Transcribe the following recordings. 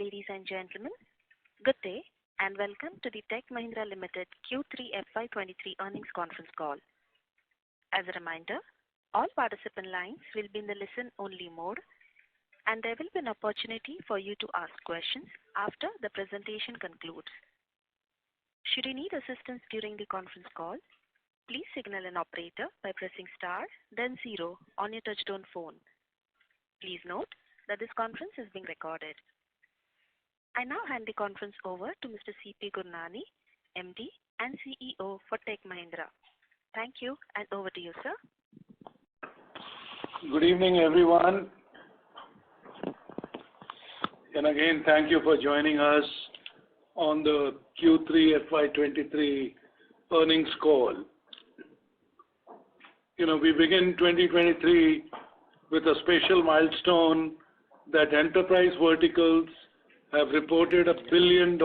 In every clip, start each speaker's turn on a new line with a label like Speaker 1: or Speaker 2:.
Speaker 1: Ladies and gentlemen, good day and welcome to the Tech Mahindra Limited Q3 FY23 earnings conference call. As a reminder, all participant lines will be in the listen-only mode, and there will be an opportunity for you to ask questions after the presentation concludes. Should you need assistance during the conference call, please signal an operator by pressing star, then 0 on your touchtone phone. Please note that this conference is being recorded. I now hand the conference over to Mr. C.P. Gurnani, MD and CEO for Tech Mahindra. Thank you, and over to you, sir.
Speaker 2: Good evening, everyone. And again, thank you for joining us on the Q3 FY23 earnings call. We begin 2023 with a special milestone that enterprise verticals have reported $1 billion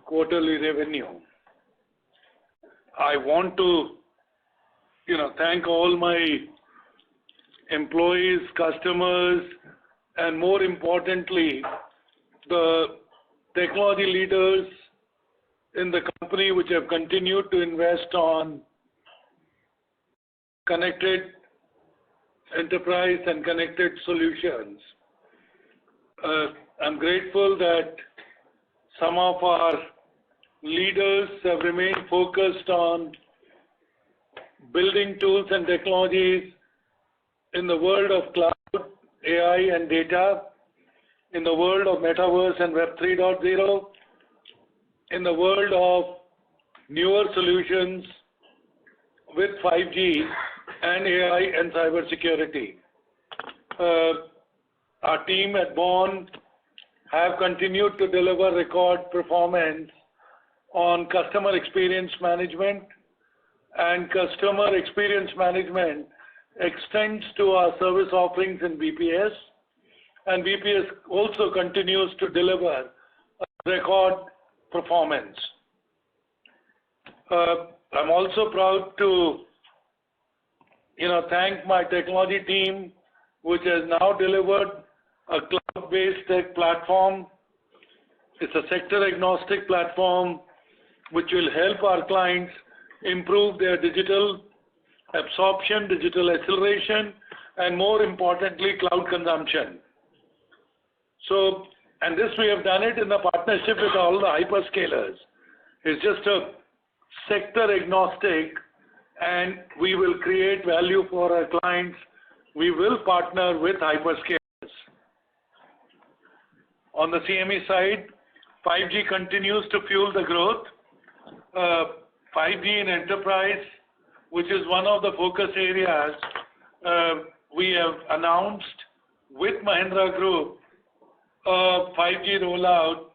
Speaker 2: quarterly revenue. I want to, thank all my employees, customers, and more importantly, the technology leaders in the company which have continued to invest on connected enterprise and connected solutions. I'm grateful that some of our leaders have remained focused on building tools and technologies in the world of cloud, AI and data, in the world of metaverse and Web 3.0, in the world of newer solutions with 5G and AI and cybersecurity. Our team at Bonn have continued to deliver record performance on customer experience management, and customer experience management extends to our service offerings in BPS, and BPS also continues to deliver a record performance. I'm also proud to thank my technology team, which has now delivered a cloud-based tech platform. It's a sector-agnostic platform which will help our clients improve their digital absorption, digital acceleration, and more importantly, cloud consumption. And this we have done it in a partnership with all the hyperscalers. It's just a sector-agnostic, and we will create value for our clients. We will partner with hyperscalers. On the CME side, 5G continues to fuel the growth. 5G in enterprise, which is one of the focus areas, we have announced with Mahindra Group a 5G rollout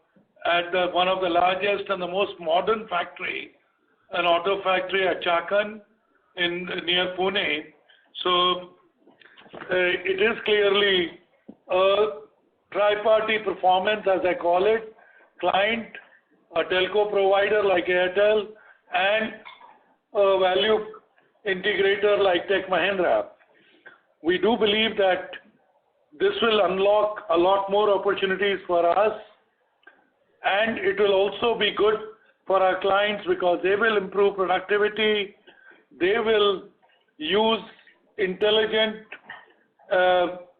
Speaker 2: at one of the largest and the most modern factory, an auto factory at Chakan near Pune. So it is clearly a tri-party performance, as I call it: client, a telco provider like Airtel, and a value integrator like Tech Mahindra. We do believe that this will unlock a lot more opportunities for us, and it will also be good for our clients because they will improve productivity, they will use intelligent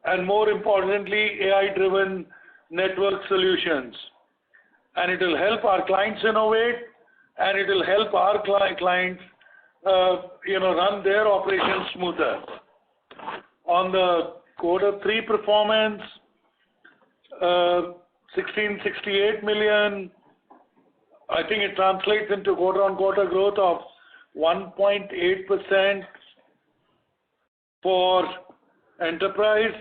Speaker 2: and more importantly, AI-driven network solutions. And it will help our clients innovate, and it will help our clients run their operations smoother. On the Q3 performance, 1668 million, I think it translates into quarter-on-quarter growth of 1.8% for enterprise,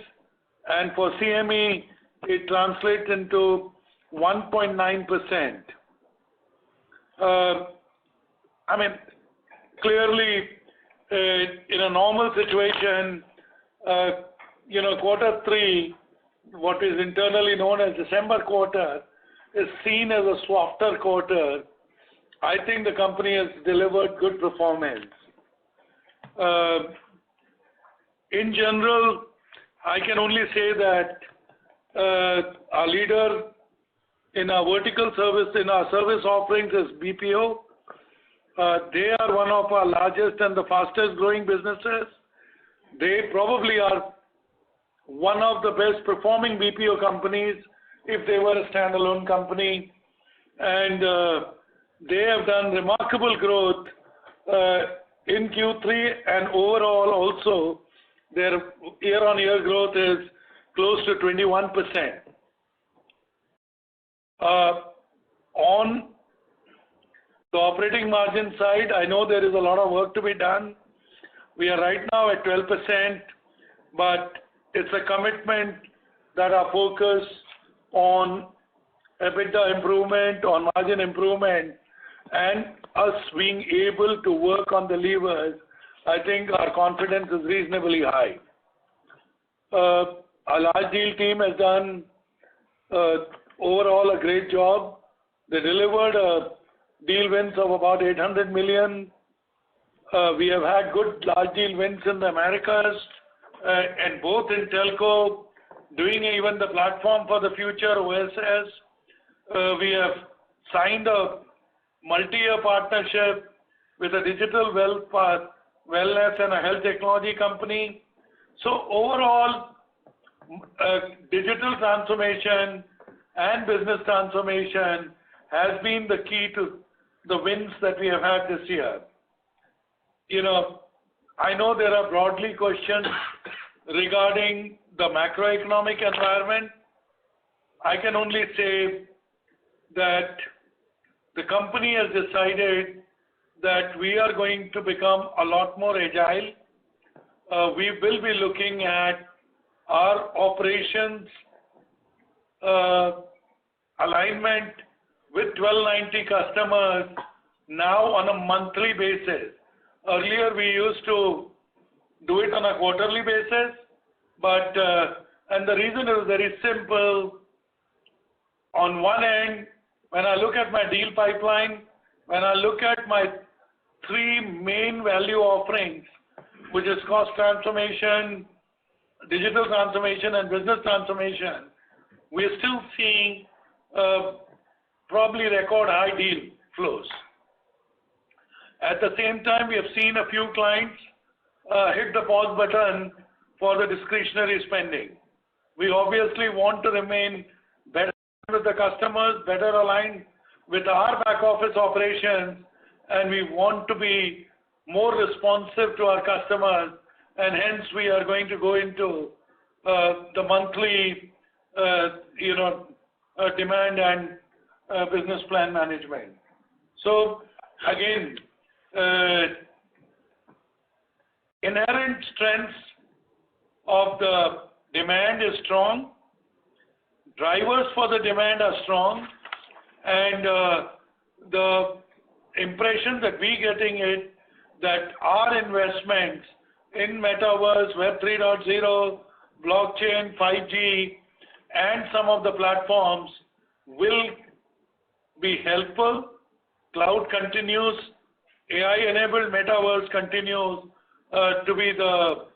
Speaker 2: and for CME, it translates into 1.9%. Clearly, in a normal situation, Q3, what is internally known as December quarter, is seen as a softer quarter. I think the company has delivered good performance. In general, I can only say that our leader in our vertical service, in our service offerings is BPO. They are one of our largest and the fastest growing businesses. They probably are one of the best performing BPO companies if they were a standalone company. And they have done remarkable growth in Q3 and overall also their year-on-year growth is close to 21%. On the operating margin side, I know there is a lot of work to be done. We are right now at 12%, but it's a commitment that our focus on EBITDA improvement, on margin improvement, and us being able to work on the levers, I think our confidence is reasonably high. Our large deal team has done overall a great job. They delivered deal wins of about 800 million. We have had good large deal wins in the Americas, and both in telco, doing even the platform for the future OSS. We have signed a multi-year partnership with a digital wellness and a health technology company. So overall, digital transformation and business transformation has been the key to the wins that we have had this year. I know there are broadly questions regarding the macroeconomic environment. I can only say that the company has decided that we are going to become a lot more agile. We will be looking at our operations alignment with 1290 customers now on a monthly basis. Earlier we used to do it on a quarterly basis, but and the reason is very simple. On one end, when I look at my deal pipeline, when I look at my three main value offerings, which is cost transformation, digital transformation, and business transformation, we are still seeing probably record high deal flows. At the same time, we have seen a few clients hit the pause button for the discretionary spending. We obviously want to remain better with the customers, better aligned with our back office operations, and we want to be more responsive to our customers, and hence we are going to go into the monthly demand and business plan management. So again, inherent strengths of the demand is strong, drivers for the demand are strong, and the impression that we getting it that our investments in Metaverse, Web 3.0, blockchain, 5G, and some of the platforms will be helpful. Cloud continues, AI-enabled Metaverse continues to be the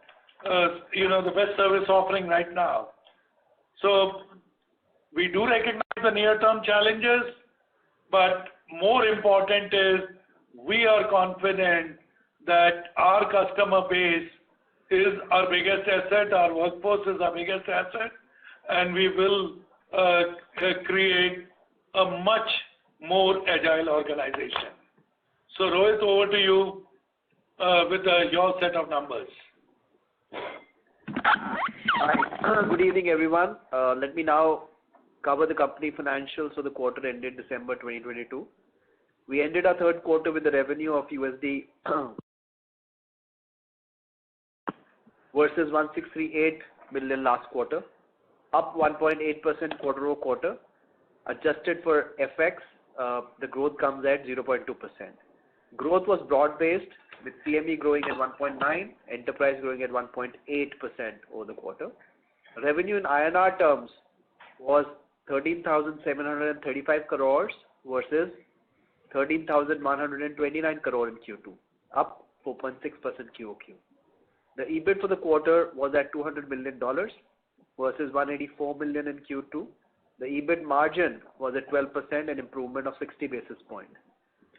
Speaker 2: best service offering right now. So we do recognize the near-term challenges, but more important is we are confident that our customer base is our biggest asset, our workforce is our biggest asset, and we will create a much more agile organization. So Rohit, over to you with your set of numbers.
Speaker 3: Hi. Good evening, everyone. Let me now cover the company financials for the quarter ended December 2022. We ended our third quarter with a revenue of USD versus 1638 million last quarter, up 1.8% quarter-over-quarter. Adjusted for FX, the growth comes at 0.2%. Growth was broad-based, with CME growing at 1.9%, enterprise growing at 1.8% over the quarter. Revenue in INR terms was 13,735 crores versus 13,129 crore in Q2, up 4.6% QOQ. The EBIT for the quarter was at $200 million versus $184 million in Q2. The EBIT margin was at 12%, an improvement of 60 basis points.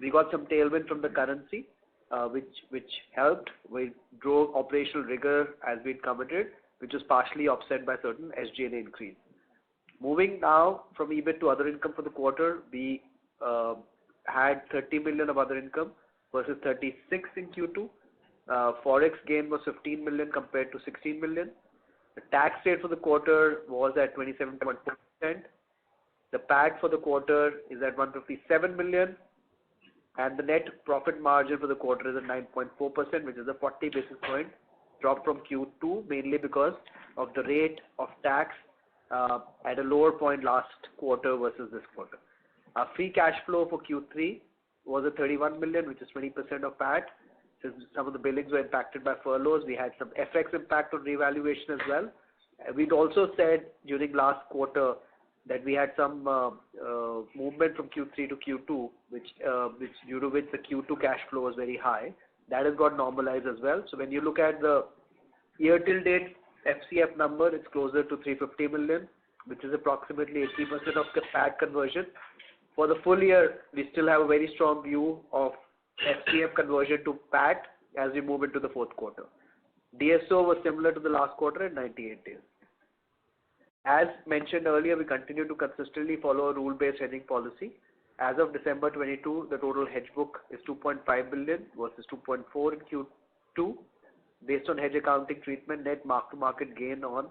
Speaker 3: We got some tailwind from the currency, which helped. We drove operational rigor as we'd committed, which was partially offset by certain SG&A increase. Moving now from EBIT to other income for the quarter, we had 30 million of other income versus 36 in Q2. Forex gain was 15 million compared to 16 million. The tax rate for the quarter was at 27.4%. The PAT for the quarter is at 157 million. And the net profit margin for the quarter is at 9.4%, which is a 40 basis point drop from Q2, mainly because of the rate of tax at a lower point last quarter versus this quarter. Our free cash flow for Q3 was at 31 million, which is 20% of PAT. Since some of the billings were impacted by furloughs, we had some FX impact on revaluation as well. We'd also said during last quarter that we had some movement from Q3 to Q2, which due to which the Q2 cash flow was very high. That has got normalized as well. So when you look at the year till date FCF number, it's closer to 350 million, which is approximately 80% of the PAT conversion. For the full year, we still have a very strong view of FCF conversion to PAT as we move into the fourth quarter. DSO was similar to the last quarter at 98 days. As mentioned earlier, we continue to consistently follow a rule-based hedging policy. As of December 22, the total hedge book is 2.5 billion versus 2.4 in Q2. Based on hedge accounting treatment, net mark-to-market gain on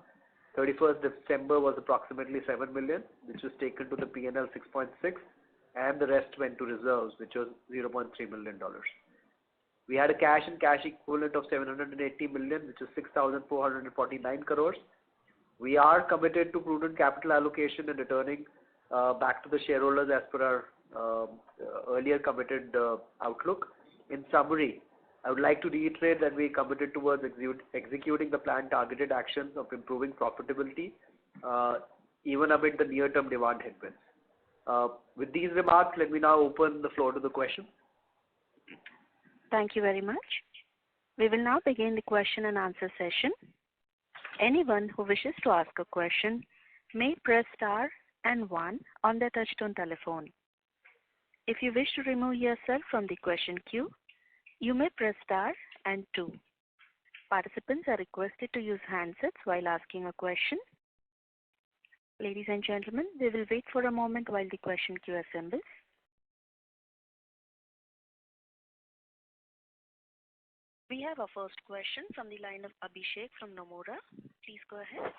Speaker 3: 31st December was approximately 7 million, which was taken to the P&L 6.6, and the rest went to reserves, which was $0.3 million. We had a cash and cash equivalent of 780 million, which is 6,449 crores. We are committed to prudent capital allocation and returning back to the shareholders as per our earlier committed outlook. In summary, I would like to reiterate that we are committed towards executing the planned targeted actions of improving profitability, even amid the near-term demand headwinds. With these remarks, let me now open the floor to the question.
Speaker 1: Thank you very much. We will now begin the question and answer session. Anyone who wishes to ask a question may press star and 1 on their touchtone telephone. If you wish to remove yourself from the question queue, you may press star and 2. Participants are requested to use handsets while asking a question. Ladies and gentlemen, we will wait for a moment while the question queue assembles. We have our first question from the line of Abhishek from Nomura. Please go ahead.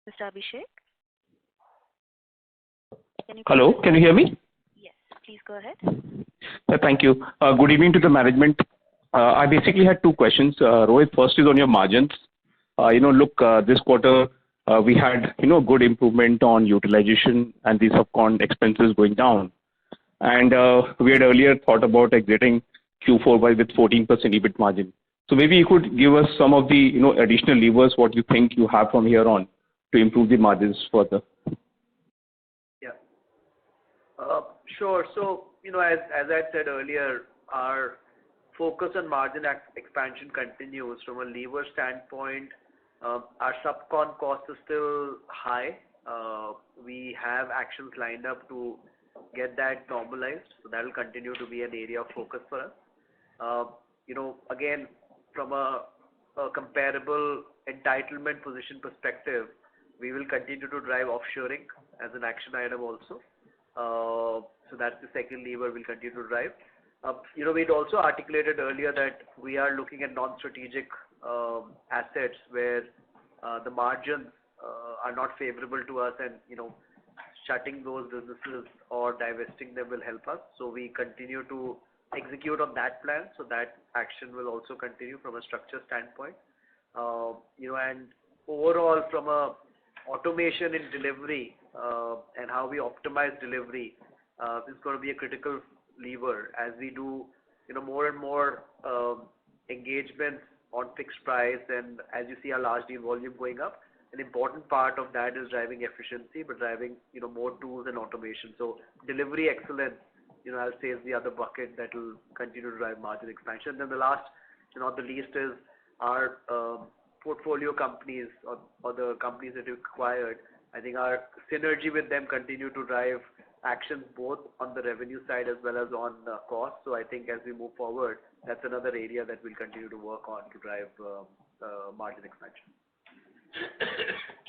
Speaker 1: Mr. Abhishek?
Speaker 4: Hello, can you hear me?
Speaker 1: Yes, please go ahead.
Speaker 4: Thank you. Good evening to the management. I basically had two questions. Rohit, first is on your margins. This quarter we had, good improvement on utilization and the subcon expenses going down. And we had earlier thought about exiting Q4 with 14% EBIT margin. So maybe you could give us some of the, additional levers, what you think you have from here on to improve the margins further.
Speaker 3: Yeah. Sure. So, as I said earlier, our focus on margin expansion continues. From a lever standpoint, our subcon cost is still high. We have actions lined up to get that normalized, so that will continue to be an area of focus for us. Again, from a comparable entitlement position perspective, we will continue to drive offshoring as an action item also. So that's the second lever we'll continue to drive. We'd also articulated earlier that we are looking at non-strategic assets where the margins are not favorable to us, and shutting those businesses or divesting them will help us. So we continue to execute on that plan. So that action will also continue from a structure standpoint. And overall, from a automation in delivery and how we optimize delivery is going to be a critical lever as we do more and more engagements on fixed price, and as you see our large deal volume going up, an important part of that is driving efficiency, but driving more tools and automation. So delivery excellence, I'll say, is the other bucket that will continue to drive margin expansion. Then the last, not the least, is our portfolio companies or the companies that we acquired, I think our synergy with them continue to drive actions both on the revenue side as well as on cost. So I think as we move forward, that's another area that we'll continue to work on to drive margin expansion.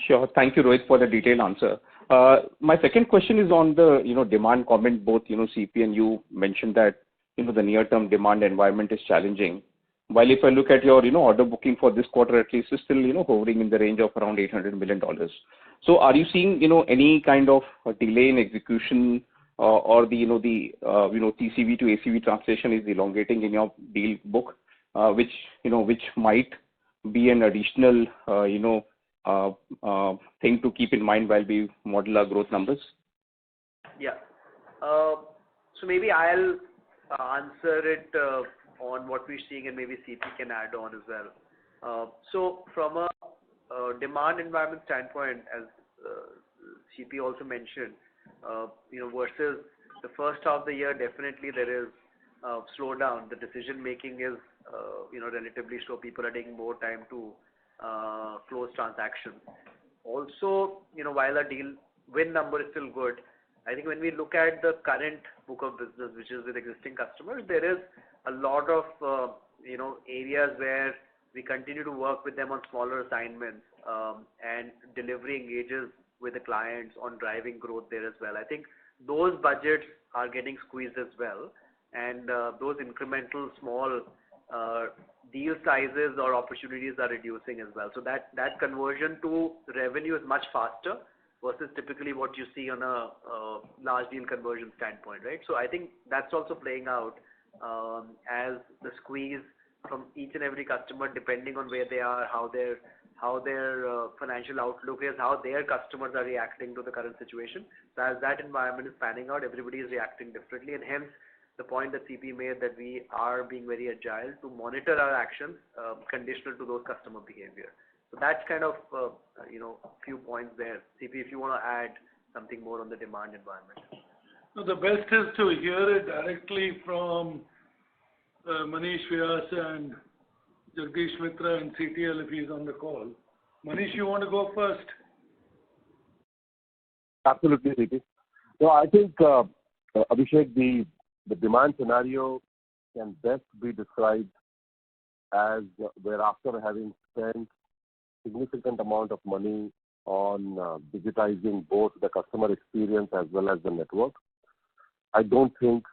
Speaker 4: Sure. Thank you, Rohit, for the detailed answer. My second question is on the demand comment. Both CP and you mentioned that the near-term demand environment is challenging. While if I look at your order booking for this quarter, at least is still hovering in the range of around $800 million. So are you seeing any kind of a delay in execution or the TCV to ACV translation is elongating in your deal book, which might be an additional thing to keep in mind while we model our growth numbers?
Speaker 3: Yeah. So maybe I'll answer it on what we're seeing, and maybe CP can add on as well. So from a demand environment standpoint, as CP also mentioned, versus the first half of the year, definitely there is slowdown. The decision making is relatively slow. People are taking more time to close transactions. Also, while our deal win number is still good, I think when we look at the current book of business, which is with existing customers, there is a lot of areas where we continue to work with them on smaller assignments and delivery engages with the clients on driving growth there as well. I think those budgets are getting squeezed as well, and those incremental small deal sizes or opportunities are reducing as well. So that conversion to revenue is much faster versus typically what you see on a large deal conversion standpoint, right? So I think that's also playing out as the squeeze from each and every customer, depending on where they are, how their financial outlook is, how their customers are reacting to the current situation. So as that environment is panning out, everybody is reacting differently, and hence the point that CP made that we are being very agile to monitor our actions conditional to those customer behavior. So that's kind of few points there. CP, if you want to add something more on the demand environment.
Speaker 2: No, the best is to hear it directly from Manish Vyas and Jagdish Mitra and CTL if he's on the call. Manish, you want to go first?
Speaker 5: Absolutely, CP. So I think, Abhishek, the demand scenario can best be described as where after having spent significant amount of money on digitizing both the customer experience as well as the network, I don't think,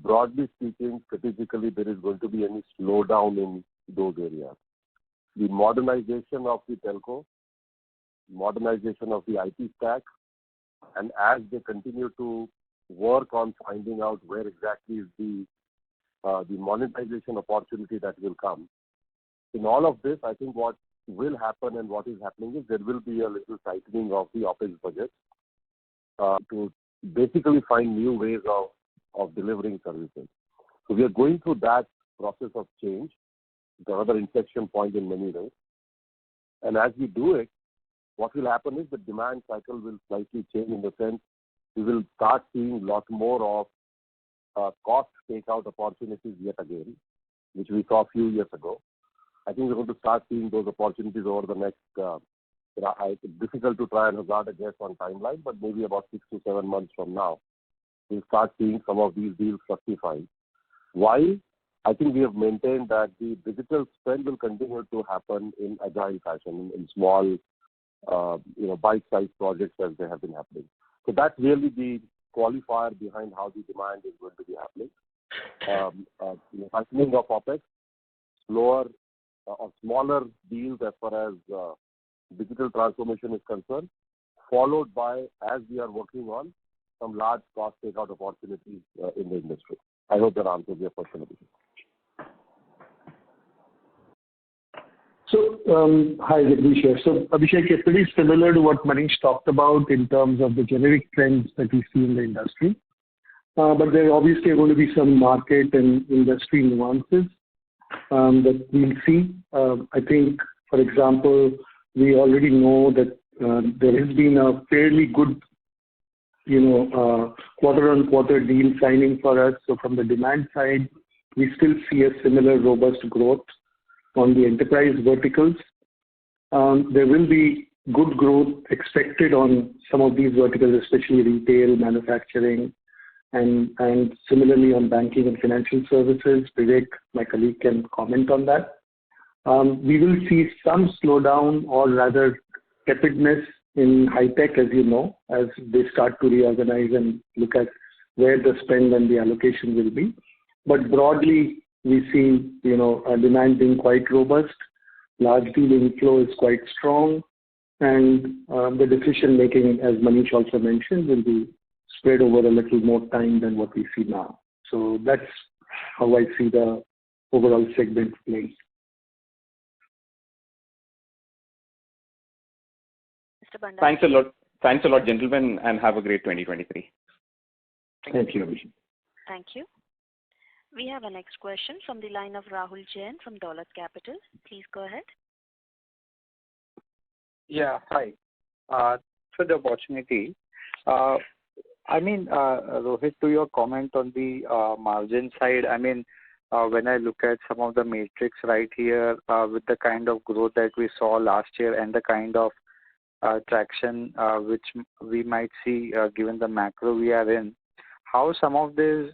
Speaker 5: broadly speaking, strategically, there is going to be any slowdown in those areas. The modernization of the telco, modernization of the IT stack, and as they continue to work on finding out where exactly is the monetization opportunity that will come. In all of this, I think what will happen and what is happening is there will be a little tightening of the OpEx budget to basically find new ways of delivering services. So we are going through that process of change. It's another inflection point in many ways. And as we do it, what will happen is the demand cycle will slightly change in the sense we will start seeing a lot more of cost takeout opportunities yet again, which we saw a few years ago. I think we're going to start seeing those opportunities over the next, it's difficult to try and hazard a guess on timeline, but maybe about 6 to 7 months from now, we'll start seeing some of these deals fructifying. While I think we have maintained that the digital spend will continue to happen in agile fashion, in small, bite-sized projects as they have been happening. So that's really the qualifier behind how the demand is going to be happening. Tightening of OpEx, slower or smaller deals as far as digital transformation is concerned, followed by, as we are working on, some large cost takeout opportunities in the industry. I hope that answers your question.
Speaker 6: So, hi, Jagdish here. So, Abhishek, it's pretty similar to what Manish talked about in terms of the generic trends that we see in the industry. But there obviously are going to be some market and industry nuances that we'll see. I think, for example, we already know that there has been a fairly good, quarter-on-quarter deal signing for us. So from the demand side, we still see a similar robust growth on the enterprise verticals. There will be good growth expected on some of these verticals, especially retail, manufacturing, and similarly on banking and financial services. Vivek, my colleague, can comment on that. We will see some slowdown or rather tepidness in high tech, as you know, as they start to reorganize and look at where the spend and the allocation will be. But broadly, we see, demand being quite robust. Large deal inflow is quite strong, and the decision making, as Manish also mentioned, will be spread over a little more time than what we see now. So that's how I see the overall segment playing.
Speaker 1: Mr. Bandari.
Speaker 4: Thanks a lot. Thanks a lot, gentlemen, and have a great 2023.
Speaker 6: Thank you, Abhishek.
Speaker 1: Thank you. We have a next question from the line of Rahul Jain from Dolat Capital. Please go ahead.
Speaker 7: Yeah, hi. For the opportunity. Rohit, to your comment on the margin side, when I look at some of the matrix right here, with the kind of growth that we saw last year and the kind of traction which we might see given the macro we are in, how some of these,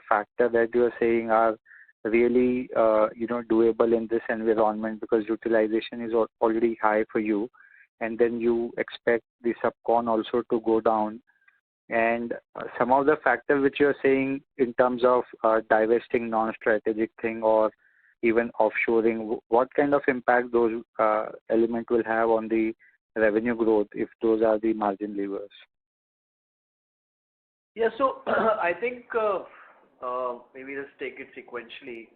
Speaker 7: factor that you are saying are really, doable in this environment because utilization is already high for you, and then you expect the subcon also to go down. And some of the factors which you are saying in terms of divesting non-strategic thing or even offshoring, what kind of impact those elements will have on the revenue growth if those are the margin levers?
Speaker 3: Yeah, so I think maybe let's take it sequentially.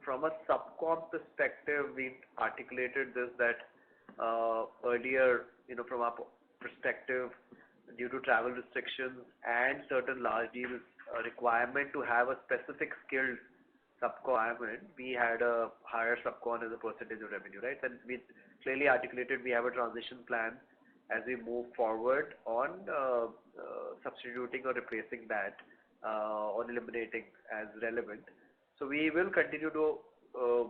Speaker 3: From a subcon perspective, we articulated this that earlier, from our perspective, due to travel restrictions and certain large deals requirement to have a specific skilled subcon, we had a higher subcon as a percentage of revenue, right? And we clearly articulated we have a transition plan as we move forward on substituting or replacing that or eliminating as relevant. So we will continue to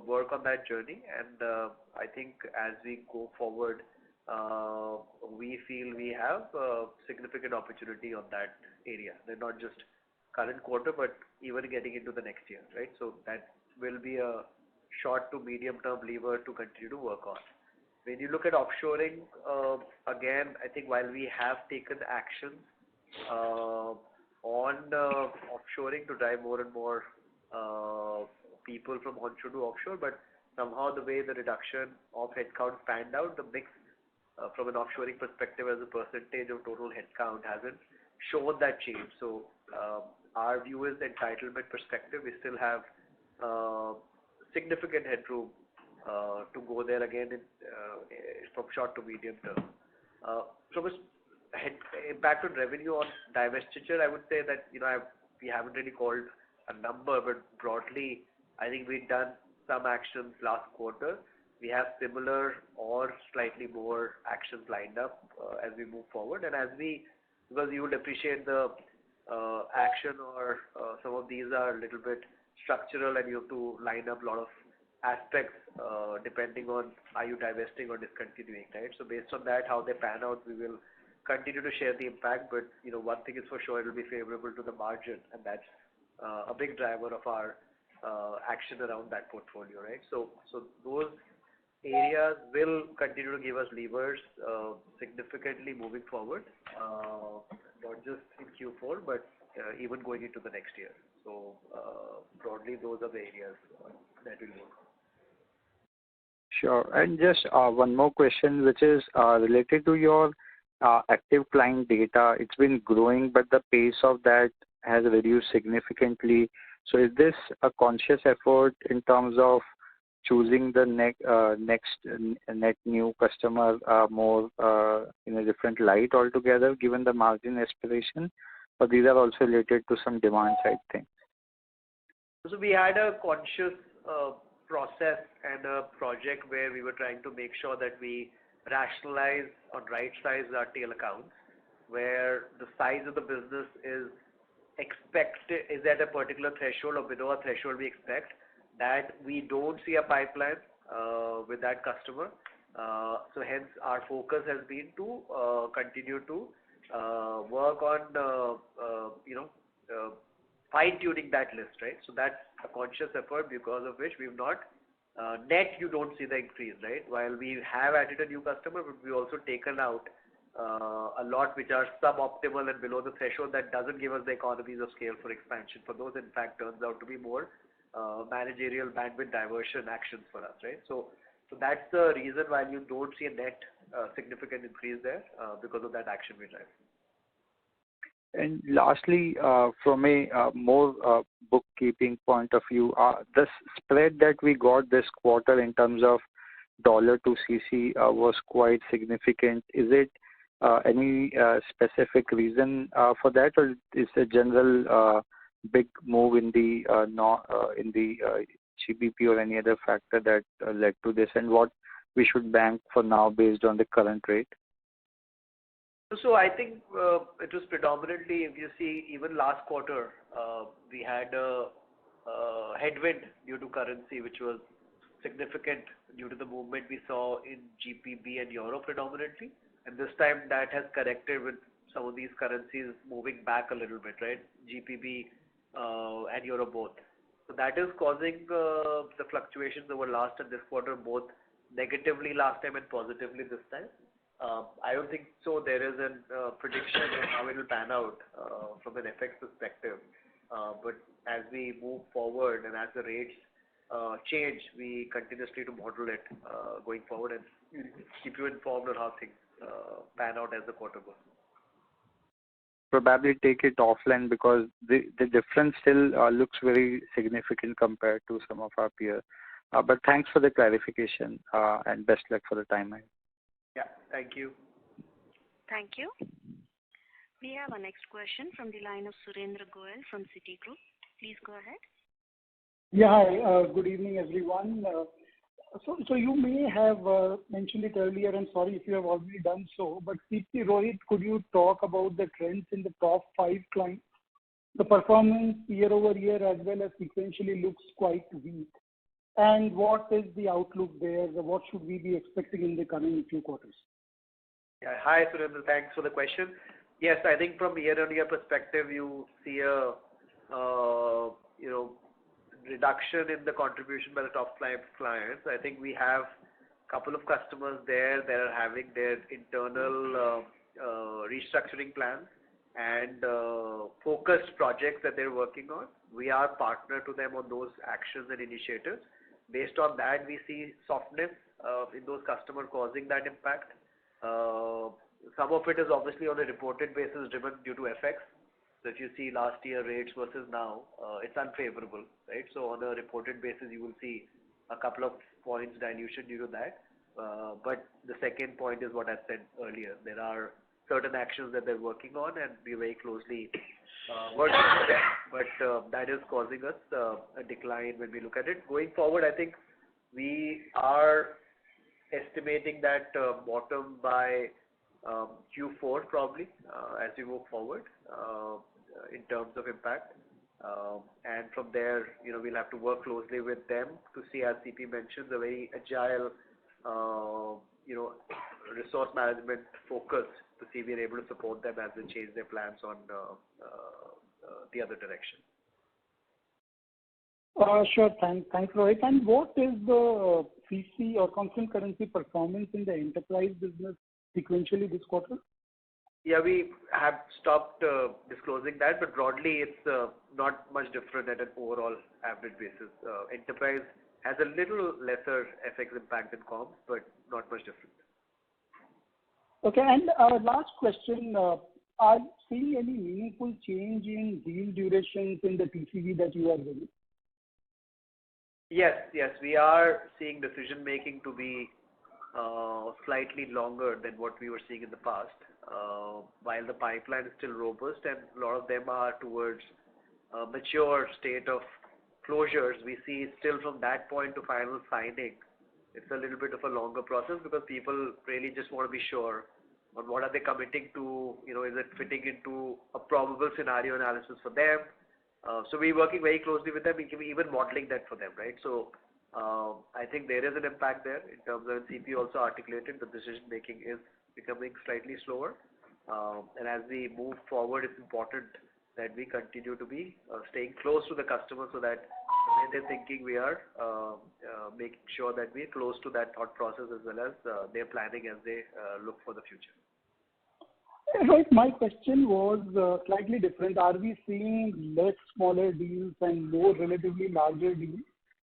Speaker 3: work on that journey, and I think as we go forward, we feel we have significant opportunity on that area. They're not just current quarter, but even getting into the next year, right? So that will be a short to medium term lever to continue to work on. When you look at offshoring, again, I think while we have taken action on offshoring to drive more and more people from onshore to offshore, but somehow the way the reduction of headcount panned out, the mix from an offshoring perspective as a percentage of total headcount hasn't shown that change. So our view is the entitlement perspective. We still have significant headroom to go there again from short to medium term. From a impact on revenue on divestiture, I would say that we haven't really called a number, but broadly, I think we've done some actions last quarter. We have similar or slightly more actions lined up as we move forward, and because you would appreciate the action or some of these are a little bit structural, and you have to line up a lot of aspects depending on are you divesting or discontinuing, right? So based on that, how they pan out, we will continue to share the impact, but one thing is for sure, it will be favorable to the margin, and that's a big driver of our action around that portfolio, right? So those areas will continue to give us levers significantly moving forward, not just in Q4, but even going into the next year. So broadly, those are the areas that will work.
Speaker 7: Sure. And just one more question, which is related to your active client data. It's been growing, but the pace of that has reduced significantly. So is this a conscious effort in terms of choosing the next net new customer more in a different light altogether, given the margin aspiration? But these are also related to some demand side things.
Speaker 3: So we had a conscious process and a project where we were trying to make sure that we rationalize or right size our tail accounts, where the size of the business is at a particular threshold or below a threshold we expect, that we don't see a pipeline with that customer. So hence our focus has been to continue to work on fine-tuning that list, right? So that's a conscious effort, because of which we've not net you don't see the increase, right? While we have added a new customer, but we also taken out a lot which are suboptimal and below the threshold that doesn't give us the economies of scale for expansion. For those, in fact, turns out to be more managerial bandwidth diversion actions for us, right? So that's the reason why you don't see a net significant increase there because of that action we drive.
Speaker 7: And lastly, from a more bookkeeping point of view, the spread that we got this quarter in terms of dollar to CC was quite significant. Is it any specific reason for that, or is a general big move in the GBP or any other factor that led to this, and what we should bank for now based on the current rate?
Speaker 3: So I think it was predominantly, if you see, even last quarter, we had a headwind due to currency, which was significant due to the movement we saw in GBP and Euro predominantly. And this time that has corrected with some of these currencies moving back a little bit, right? GBP and Euro both. So that is causing the fluctuations over last and this quarter, both negatively last time and positively this time. I don't think so there is a prediction of how it will pan out from an FX perspective. But as we move forward and as the rates change, we continuously to model it going forward and keep you informed on how things pan out as the quarter goes.
Speaker 7: Probably take it offline, because the difference still looks very significant compared to some of our peers. But thanks for the clarification and best luck for the time ahead.
Speaker 3: Yeah, thank you.
Speaker 1: Thank you. We have our next question from the line of Surendra Goyal from Citigroup. Please go ahead.
Speaker 6: Yeah, hi. Good evening, everyone. So you may have mentioned it earlier, and sorry if you have already done so, but CP Rohit, could you talk about the trends in the top 5 clients? The performance year over year as well as sequentially looks quite weak. And what is the outlook there? What should we be expecting in the coming few quarters?
Speaker 3: Yeah. Hi, Surendra. Thanks for the question. Yes, I think from year-on-year perspective, you see a reduction in the contribution by the top 5 clients. I think we have a couple of customers there that are having their internal restructuring plans and focused projects that they're working on. We are partner to them on those actions and initiatives. Based on that, we see softness in those customers causing that impact. Some of it is obviously on a reported basis driven due to FX. So if you see last year rates versus now, it's unfavorable, right? So on a reported basis, you will see a couple of points dilution due to that. But the second point is what I said earlier. There are certain actions that they're working on, and we very closely working with them. But that is causing us a decline when we look at it. Going forward, I think we are estimating that bottom by Q4 probably as we move forward in terms of impact. And from there, we'll have to work closely with them to see, as CP mentioned, a very agile, resource management focus to see if we're able to support them as they change their plans on the other direction.
Speaker 6: Sure. Thanks, Rohit. And what is the CC or constant currency performance in the enterprise business sequentially this quarter?
Speaker 3: Yeah, we have stopped disclosing that, but broadly it's not much different at an overall average basis. Enterprise has a little lesser FX impact than comms, but not much different.
Speaker 6: Okay, and last question, are you seeing any meaningful change in deal durations in the TCV that you are doing?
Speaker 3: Yes, we are seeing decision making to be slightly longer than what we were seeing in the past. While the pipeline is still robust and a lot of them are towards a mature state of closures, we see still from that point to final signing, it's a little bit of a longer process because people really just want to be sure on what are they committing to, is it fitting into a probable scenario analysis for them. So we're working very closely with them, even modeling that for them, right? So I think there is an impact there in terms of CP also articulated the decision making is becoming slightly slower. And as we move forward, it's important that we continue to be staying close to the customer so that when they're thinking we are making sure that we're close to that thought process as well as their planning as they look for the future.
Speaker 6: Right. My question was slightly different. Are we seeing less smaller deals and more relatively larger deals?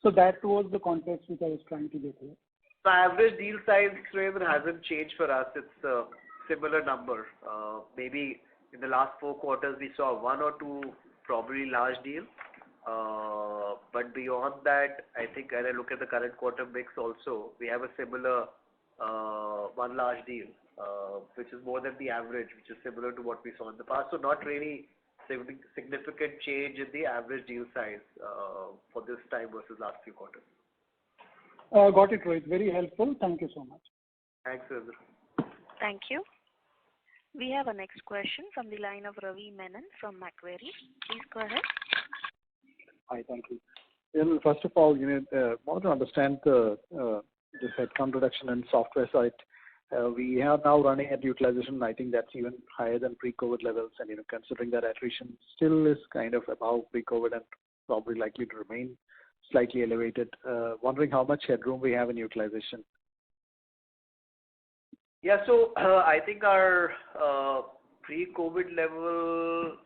Speaker 6: So that was the context which I was trying to get here.
Speaker 3: The average deal size, Surendra, hasn't changed for us. It's a similar number. Maybe in the last 4 quarters, we saw 1 or 2 probably large deals. But beyond that, I think when I look at the current quarter mix also, we have a similar 1 large deal, which is more than the average, which is similar to what we saw in the past. So not really significant change in the average deal size for this time versus last few quarters.
Speaker 6: Got it, Rohit. Very helpful. Thank you so much.
Speaker 3: Thanks, Surendra.
Speaker 1: Thank you. We have a next question from the line of Ravi Menon from Macquarie. Please go ahead.
Speaker 8: Hi, thank you. Well, first of all, want to understand the headcount reduction and software side. We are now running at utilization. I think that's even higher than pre-COVID levels, and considering that attrition still is kind of above pre-COVID and probably likely to remain slightly elevated. Wondering how much headroom we have in utilization.
Speaker 3: Yeah, so I think our pre-COVID level,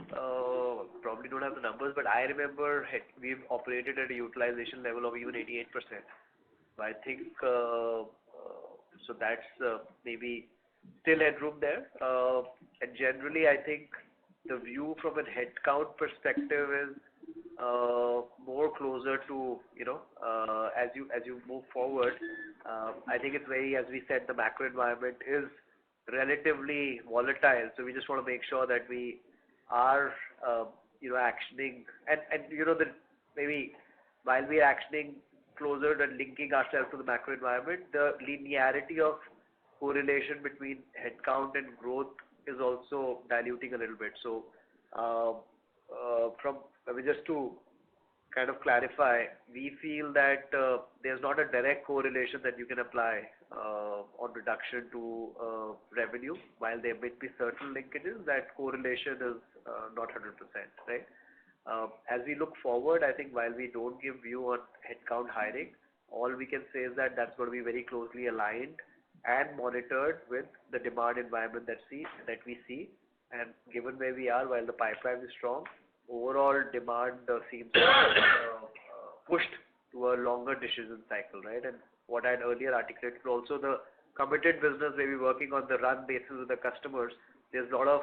Speaker 3: probably don't have the numbers, but I remember we've operated at a utilization level of even 88%. So I think, so that's maybe still headroom there. And generally, I think the view from a headcount perspective is more closer to, as you move forward, I think it's very, as we said, the macro environment is relatively volatile. So we just want to make sure that we are, actioning and that maybe while we are actioning closer to linking ourselves to the macro environment, the linearity of correlation between headcount and growth is also diluting a little bit. So just to kind of clarify, we feel that there's not a direct correlation that you can apply on reduction to revenue. While there may be certain linkages, that correlation is not 100%, right? As we look forward, I think while we don't give view on headcount hiring, all we can say is that that's going to be very closely aligned and monitored with the demand environment that we see. And given where we are, while the pipeline is strong, overall demand seems pushed to a longer decision cycle, right? And what I had earlier articulated, also the committed business where we're working on the run basis with the customers, there's a lot of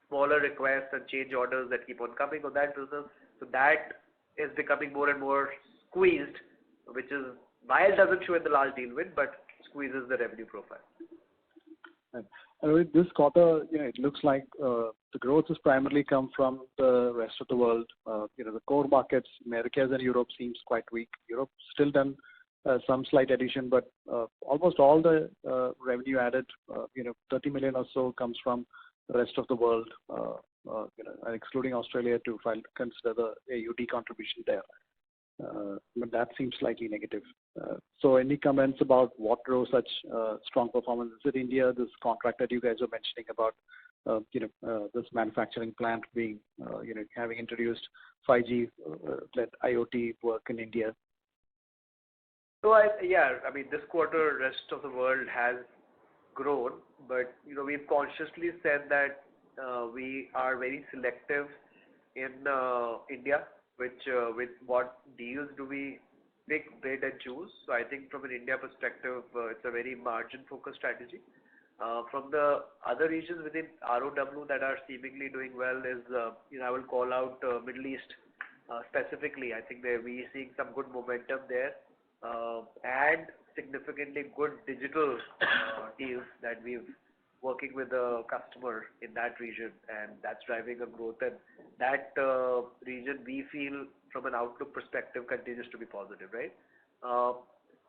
Speaker 3: smaller requests and change orders that keep on coming on that business. So that is becoming more and more squeezed, which is why it doesn't show in the large deal win, but squeezes the revenue profile.
Speaker 8: And with this quarter, it looks like the growth has primarily come from the rest of the world. The core markets, Americas and Europe, seems quite weak. Europe still done some slight addition, but almost all the revenue added, 30 million or so comes from the rest of the world, excluding Australia to consider the AUD contribution there. But that seems slightly negative. So any comments about what drove such strong performance? Is it India, this contract that you guys were mentioning about, this manufacturing plant being, having introduced 5G led IoT work in India?
Speaker 3: So this quarter, rest of the world has grown, but we've consciously said that we are very selective in India, with what deals do we pick, bid and choose. So I think from an India perspective, it's a very margin-focused strategy. From the other regions within ROW that are seemingly doing well is, I will call out Middle East specifically. I think we're seeing some good momentum there and significantly good digital deals that we've working with a customer in that region, and that's driving a growth. And that region, we feel from an outlook perspective, continues to be positive, right?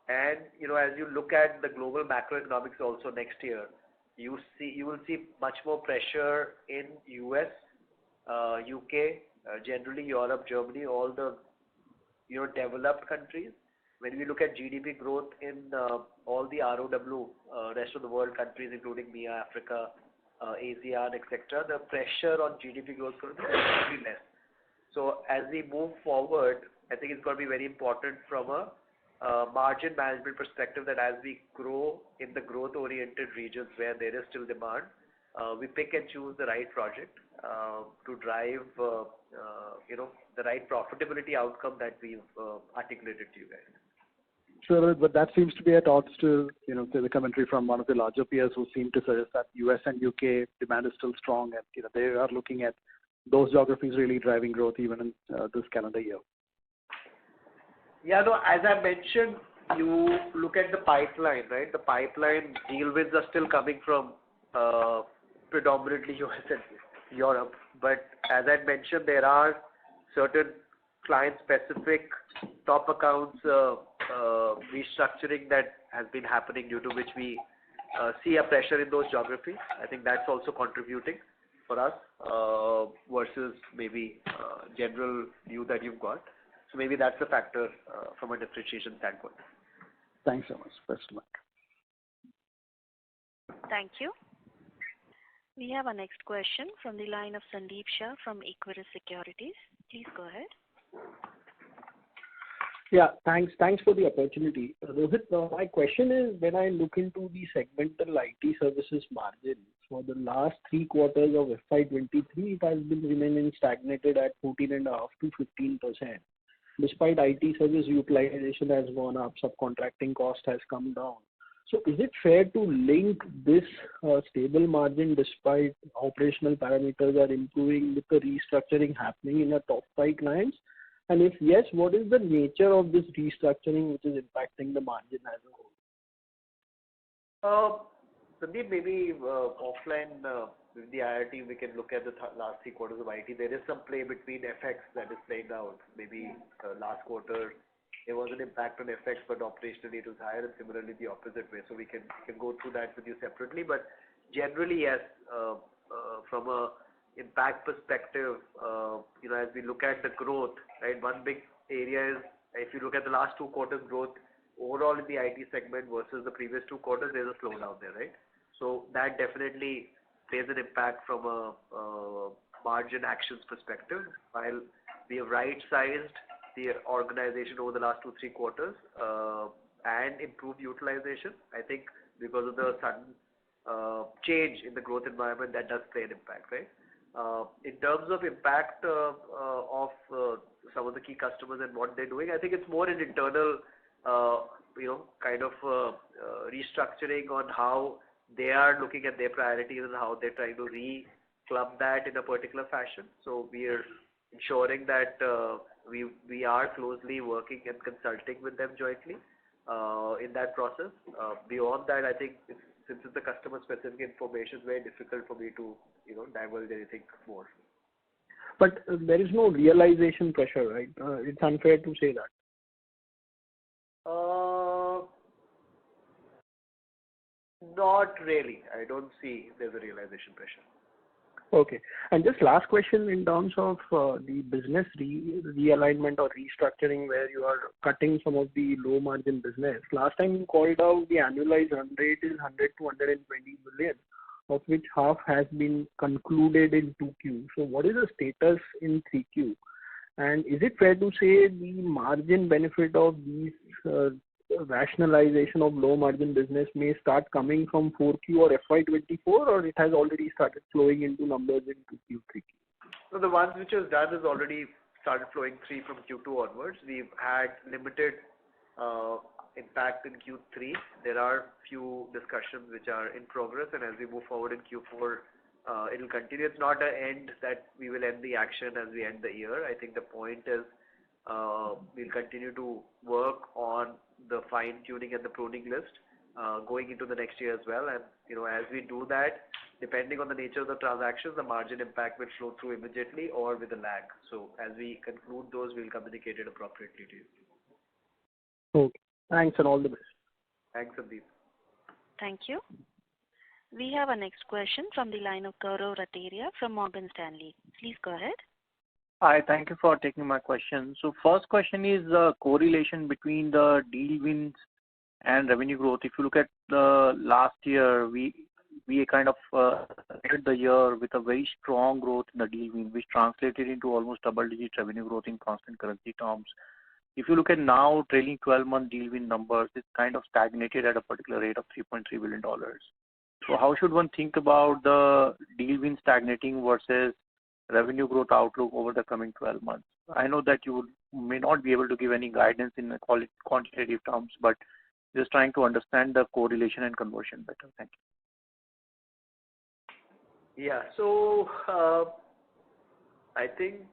Speaker 3: And as you look at the global macroeconomics also next year, you will see much more pressure in US, UK, generally Europe, Germany, all the developed countries. when we look at GDP growth in all the ROW, rest of the world countries, including MEA, Africa, ASEAN, etc., the pressure on GDP growth is going to be relatively less. So as we move forward, I think it's going to be very important from a margin management perspective that as we grow in the growth-oriented regions where there is still demand, we pick and choose the right project to drive, the right profitability outcome that we've articulated to you guys.
Speaker 8: Sure, but that seems to be at odds to, the commentary from one of the larger peers who seem to suggest that US and UK demand is still strong, and they are looking at those geographies really driving growth even in this calendar year.
Speaker 3: Yeah, no, as I mentioned, you look at the pipeline, right? The pipeline deal wins are still coming from predominantly US and Europe. But as I mentioned, there are certain client-specific top accounts restructuring that has been happening, due to which we see a pressure in those geographies. I think that's also contributing for us versus maybe general view that you've got. So maybe that's a factor from a differentiation standpoint.
Speaker 8: Thanks so much. Best of luck.
Speaker 1: Thank you. We have our next question from the line of Sandeep Shah from Equirus Securities. Please go ahead.
Speaker 6: Yeah, thanks for the opportunity. Rohit, my question is, when I look into the segmental IT services margin for the last 3 quarters of FY23, it has been remaining stagnated at 14.5 to 15%. Despite IT service utilization has gone up, subcontracting cost has come down. So is it fair to link this stable margin despite operational parameters are improving with the restructuring happening in our top 5 clients? And if yes, what is the nature of this restructuring which is impacting the margin as a whole?
Speaker 3: Sandeep, maybe offline with the IR team, we can look at the last 3 quarters of IT. There is some play between FX that is playing out. Maybe last quarter there was an impact on FX, but operationally it was higher, and similarly the opposite way. So we can go through that with you separately. But generally, yes, from a impact perspective, as we look at the growth, right, one big area is, if you look at the last 2 quarters growth overall in the IT segment versus the previous 2 quarters, there's a slowdown there, right? So that definitely plays an impact from a margin actions perspective. While we have right-sized the organization over the last 2-3 quarters and improved utilization, I think because of the sudden change in the growth environment, that does play an impact, right? In terms of impact of some of the key customers and what they're doing, I think it's more an internal, kind of restructuring on how they are looking at their priorities and how they're trying to re-club that in a particular fashion. So we are ensuring that we are closely working and consulting with them jointly in that process. Beyond that, I think since it's the customer-specific information, it's very difficult for me to divulge anything more.
Speaker 6: But there is no realization pressure, right? It's unfair to say that.
Speaker 3: Not really. I don't see there's a realization pressure.
Speaker 6: Okay. And just last question in terms of the business realignment or restructuring, where you are cutting some of the low margin business. Last time you called out the annualized run rate is 100 to 120 million, of which half has been concluded in 2Q. So what is the status in 3Q? And is it fair to say the margin benefit of these rationalization of low margin business may start coming from 4Q or FY24, or it has already started flowing into numbers in 2Q, 3Q?
Speaker 3: So the ones which is done is already started flowing from Q2 onwards. We've had limited impact in Q3. There are few discussions which are in progress, and as we move forward in Q4, it will continue. It's not an end that we will end the action as we end the year. I think the point is we'll continue to work on the fine-tuning and the pruning list going into the next year as well. And as we do that, depending on the nature of the transactions, the margin impact will flow through immediately or with a lag. So as we conclude those, we'll communicate it appropriately to you.
Speaker 6: Okay. Thanks and all the best.
Speaker 3: Thanks, Sandeep.
Speaker 1: Thank you. We have our next question from the line of Gaurav Rateria from Morgan Stanley. Please go ahead.
Speaker 9: Hi, thank you for taking my question. So first question is the correlation between the deal wins and revenue growth. If you look at the last year, we kind of ended the year with a very strong growth in the deal win, which translated into almost double-digit revenue growth in constant currency terms. If you look at now trailing 12-month deal win numbers, it's kind of stagnated at a particular rate of $3.3 billion. So how should one think about the deal win stagnating versus revenue growth outlook over the coming 12 months? I know that you may not be able to give any guidance in the quantitative terms, but just trying to understand the correlation and conversion better. Thank
Speaker 3: you. Yeah. So I think,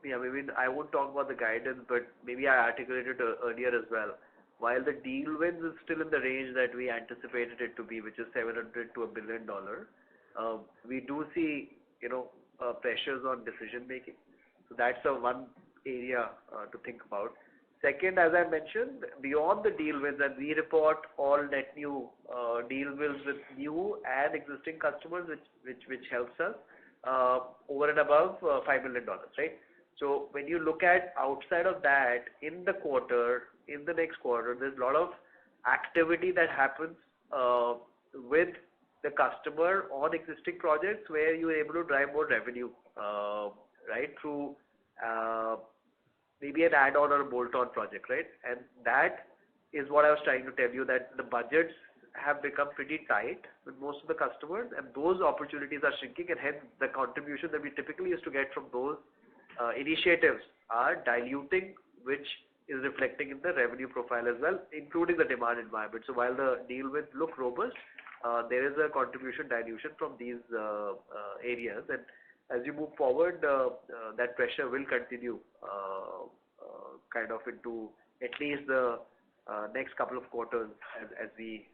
Speaker 3: maybe I won't talk about the guidance, but maybe I articulated earlier as well. While the deal wins is still in the range that we anticipated it to be, which is $700 to $1 billion, we do see, pressures on decision making. So that's one area to think about. Second, as I mentioned, beyond the deal wins, and we report all net new deal wins with new and existing customers, which helps us over and above $5 million, right? So when you look at outside of that, in the next quarter, there's a lot of activity that happens with the customer on existing projects where you're able to drive more revenue, right, through maybe an add-on or a bolt-on project, right? And that is what I was trying to tell you, that the budgets have become pretty tight with most of the customers, and those opportunities are shrinking, and hence the contribution that we typically used to get from those initiatives are diluting, which is reflecting in the revenue profile as well, including the demand environment. So while the deal wins look robust, there is a contribution dilution from these areas, and as you move forward, that pressure will continue kind of into at least the next couple of quarters as we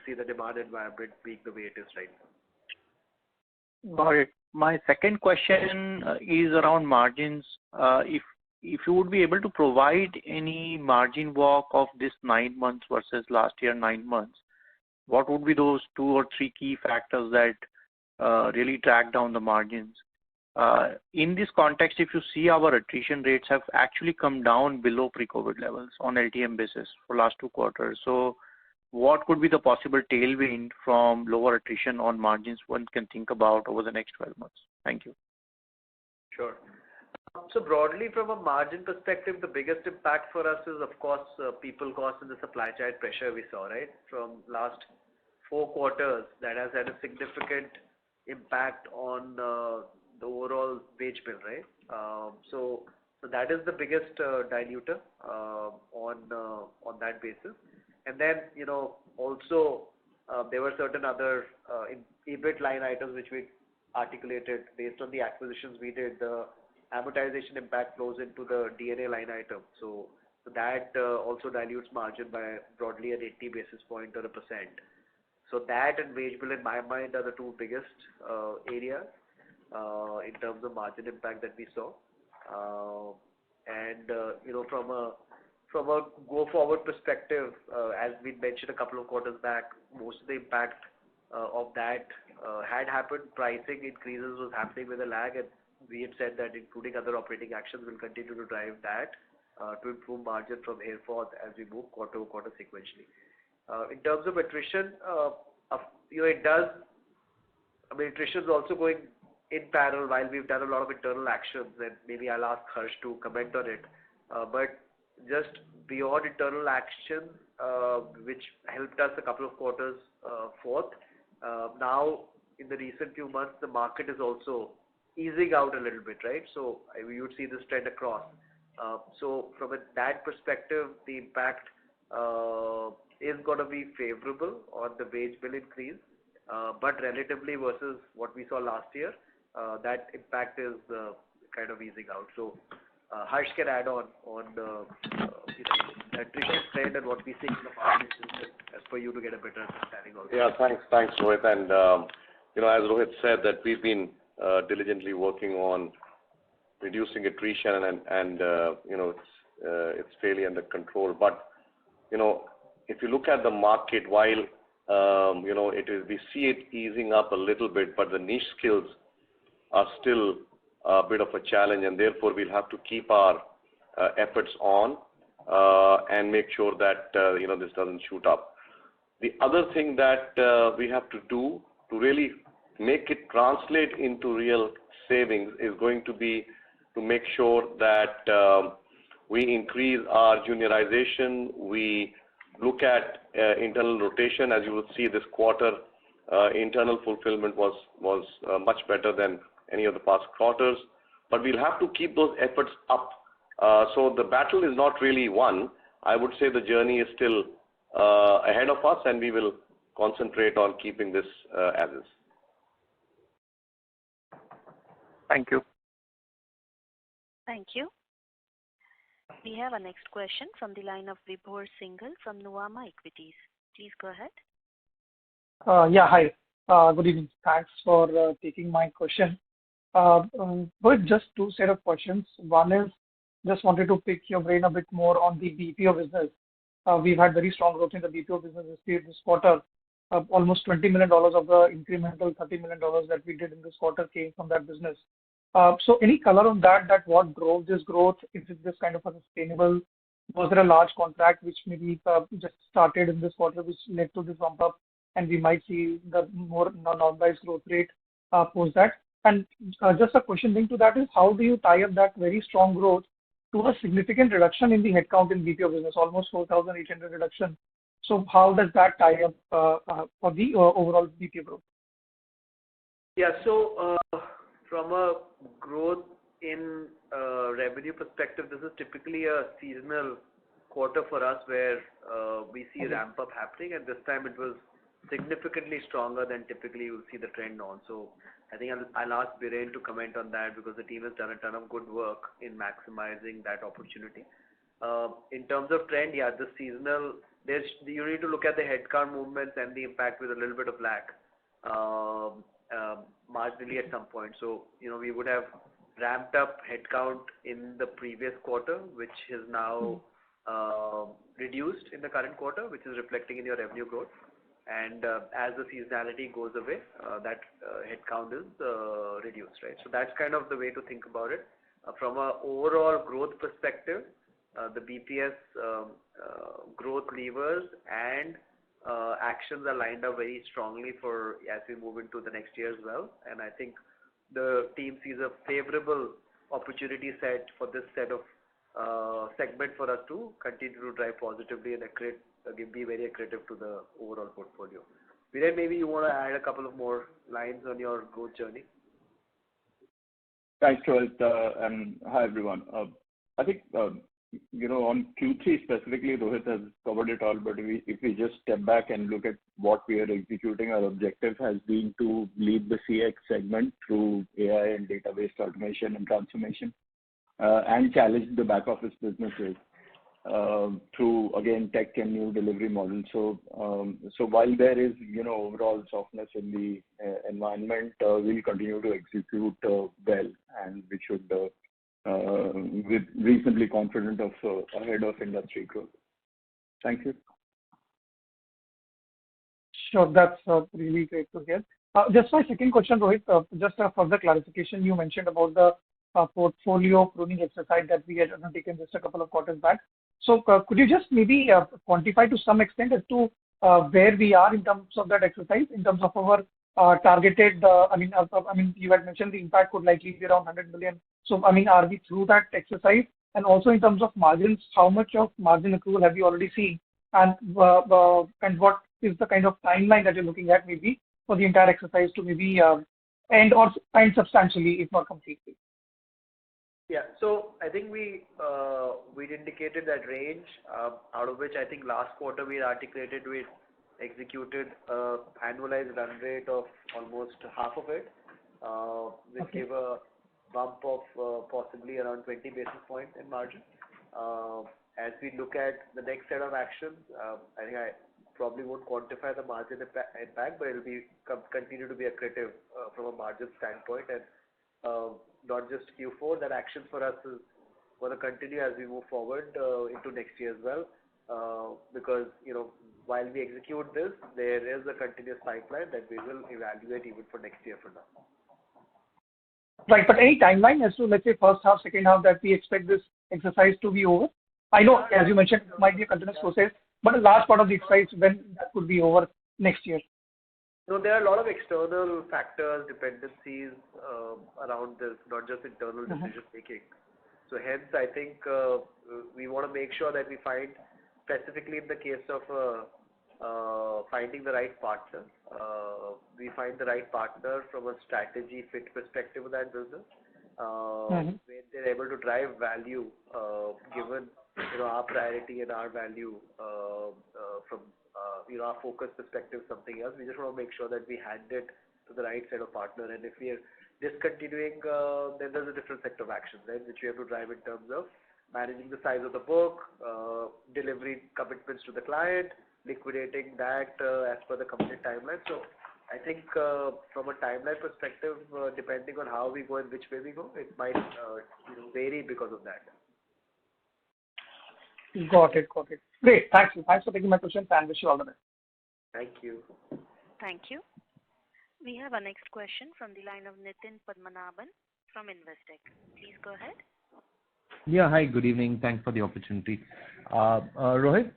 Speaker 3: see the demand environment being the way it is right now.
Speaker 9: Got it. My second question is around margins. If you would be able to provide any margin walk of this 9 months versus last year 9 months, what would be those 2 or 3 key factors that really drag down the margins? In this context, if you see, our attrition rates have actually come down below pre-COVID levels on LTM basis for last 2 quarters. So what could be the possible tailwind from lower attrition on margins one can think about over the next 12 months? Thank you.
Speaker 3: Sure. So broadly, from a margin perspective, the biggest impact for us is, of course, people cost and the supply chain pressure we saw, right? From last 4 quarters, that has had a significant impact on the overall wage bill, right? So that is the biggest diluter on that basis. And then, also there were certain other EBIT line items which we articulated based on the acquisitions we did. The amortization impact flows into the D&A line item. So that also dilutes margin by broadly an 80 basis point or 1%. So that and wage bill in my mind are the 2 biggest areas in terms of margin impact that we saw. From a go-forward perspective, as we mentioned a couple of quarters back, most of the impact of that had happened. Pricing increases was happening with a lag, and we had said that including other operating actions will continue to drive that to improve margin from here forth as we move quarter-over-quarter sequentially. In terms of attrition, it does. I mean, attrition is also going in parallel while we've done a lot of internal actions, and maybe I'll ask Harsh to comment on it. But just beyond internal action, which helped us a couple of quarters forth, now in the recent few months, the market is also easing out a little bit, right? So we would see this trend across. So from that perspective, the impact is going to be favorable on the wage bill increase, but relatively versus what we saw last year, that impact is kind of easing out. So Harsh can add on the attrition trend and what we see in the market as for you to get a better understanding of it.
Speaker 5: Yeah, thanks Rohit. And as Rohit said, that we've been diligently working on reducing attrition, and it's fairly under control. But if you look at the market, while we see it easing up a little bit, but the niche skills are still
Speaker 10: a bit of a challenge, and therefore we'll have to keep our efforts on and make sure that this doesn't shoot up. The other thing that we have to do to really make it translate into real savings is going to be to make sure that we increase our juniorization, we look at internal rotation. As you will see this quarter, internal fulfillment was much better than any of the past quarters, but we'll have to keep those efforts up. So the battle is not really won. I would say the journey is still ahead of us, and we will concentrate on keeping this as is.
Speaker 9: Thank you.
Speaker 1: Thank you. We have our next question from the line of Vibhor Singhal from Nuvama Equities. Please go ahead.
Speaker 11: Yeah, hi. Good evening. Thanks for taking my question. But just two set of questions. One is, just wanted to pick your brain a bit more on the BPO business. We've had very strong growth in the BPO business this quarter. Almost $20 million of the incremental $30 million that we did in this quarter came from that business. So any color on that what drove this growth? Is it this kind of a sustainable? Was there a large contract which maybe just started in this quarter, which led to this bump up, and we might see the more normalized growth rate post that? And just a question linked to that is, how do you tie up that very strong growth to a significant reduction in the headcount in BPO business, almost 4,800 reduction? So how does that tie up for the overall BPO growth?
Speaker 3: Yeah, so from a growth in revenue perspective, this is typically a seasonal quarter for us where we see a ramp up happening, and this time it was significantly stronger than typically you will see the trend on. So I think I'll ask Viren to comment on that, because the team has done a ton of good work in maximizing that opportunity. In terms of trend, yeah, the seasonal, you need to look at the headcount movements and the impact with a little bit of lag, marginally at some point. So, we would have ramped up headcount in the previous quarter, which is now reduced in the current quarter, which is reflecting in your revenue growth. And as the seasonality goes away, that headcount is reduced, right? So that's kind of the way to think about it. From an overall growth perspective, the BPS growth levers and actions are lined up very strongly for as we move into the next year as well. And I think the team sees a favorable opportunity set for this set of segment for us to continue to drive positively and be very accretive to the overall portfolio. Viren, maybe you want to add a couple of more lines on your growth journey.
Speaker 12: Thanks, Rohit, and hi everyone. I think on Q3 specifically, Rohit has covered it all, but if we just step back and look at what we are executing, our objective has been to lead the CX segment through AI and database automation and transformation, and challenge the back office businesses through, again, tech and new delivery models. So while there is, overall softness in the environment, we'll continue to execute well, and we should with reasonably confident of ahead of industry growth. Thank you.
Speaker 11: Sure, that's really great to hear. Just my second question, Rohit, just a further clarification. You mentioned about the portfolio pruning exercise that we had undertaken just a couple of quarters back. So could you just maybe quantify to some extent as to where we are in terms of that exercise, in terms of our targeted, you had mentioned the impact could likely be around 100 million. So, are we through that exercise? And also in terms of margins, how much of margin accrual have you already seen? And what is the kind of timeline that you're looking at maybe for the entire exercise to maybe end substantially, if not completely?
Speaker 3: Yeah, so I think we'd indicated that range, out of which I think last quarter we articulated we executed annualized run rate of almost half of it, which gave a bump of possibly around 20 basis points in margin. As we look at the next set of actions, I think I probably won't quantify the margin impact, but it'll continue to be accretive from a margin standpoint, and not just Q4. That action for us is going to continue as we move forward into next year as well, because while we execute this, there is a continuous pipeline that we will evaluate even for next year from now.
Speaker 11: Right. But any timeline as to, let's say, first half, second half, that we expect this exercise to be over? I know, as you mentioned, it might be a continuous process, but a large part of the exercise, when that could be over next year?
Speaker 3: So there are a lot of external factors, dependencies around this, not just internal decision making. So hence, I think we want to make sure that we find, specifically in the case of finding the right partner, we find the right partner from a strategy fit perspective of that business, where they're able to drive value, given our priority and our value from our focus perspective, something else. We just want to make sure that we hand it to the right set of partner. And if we are discontinuing, then there's a different set of actions, right, which we have to drive in terms of managing the size of the book, delivering commitments to the client, liquidating that as per the committed timeline. So I think from a timeline perspective, depending on how we go and which way we go, it might vary because of that.
Speaker 11: Got it. Great. Thanks for taking my questions, and wish you all the best.
Speaker 3: Thank you.
Speaker 1: Thank you. We have our next question from the line of Nitin Padmanabhan from Investec. Please go ahead.
Speaker 13: Yeah, hi, good evening. Thanks for the opportunity. Rohit,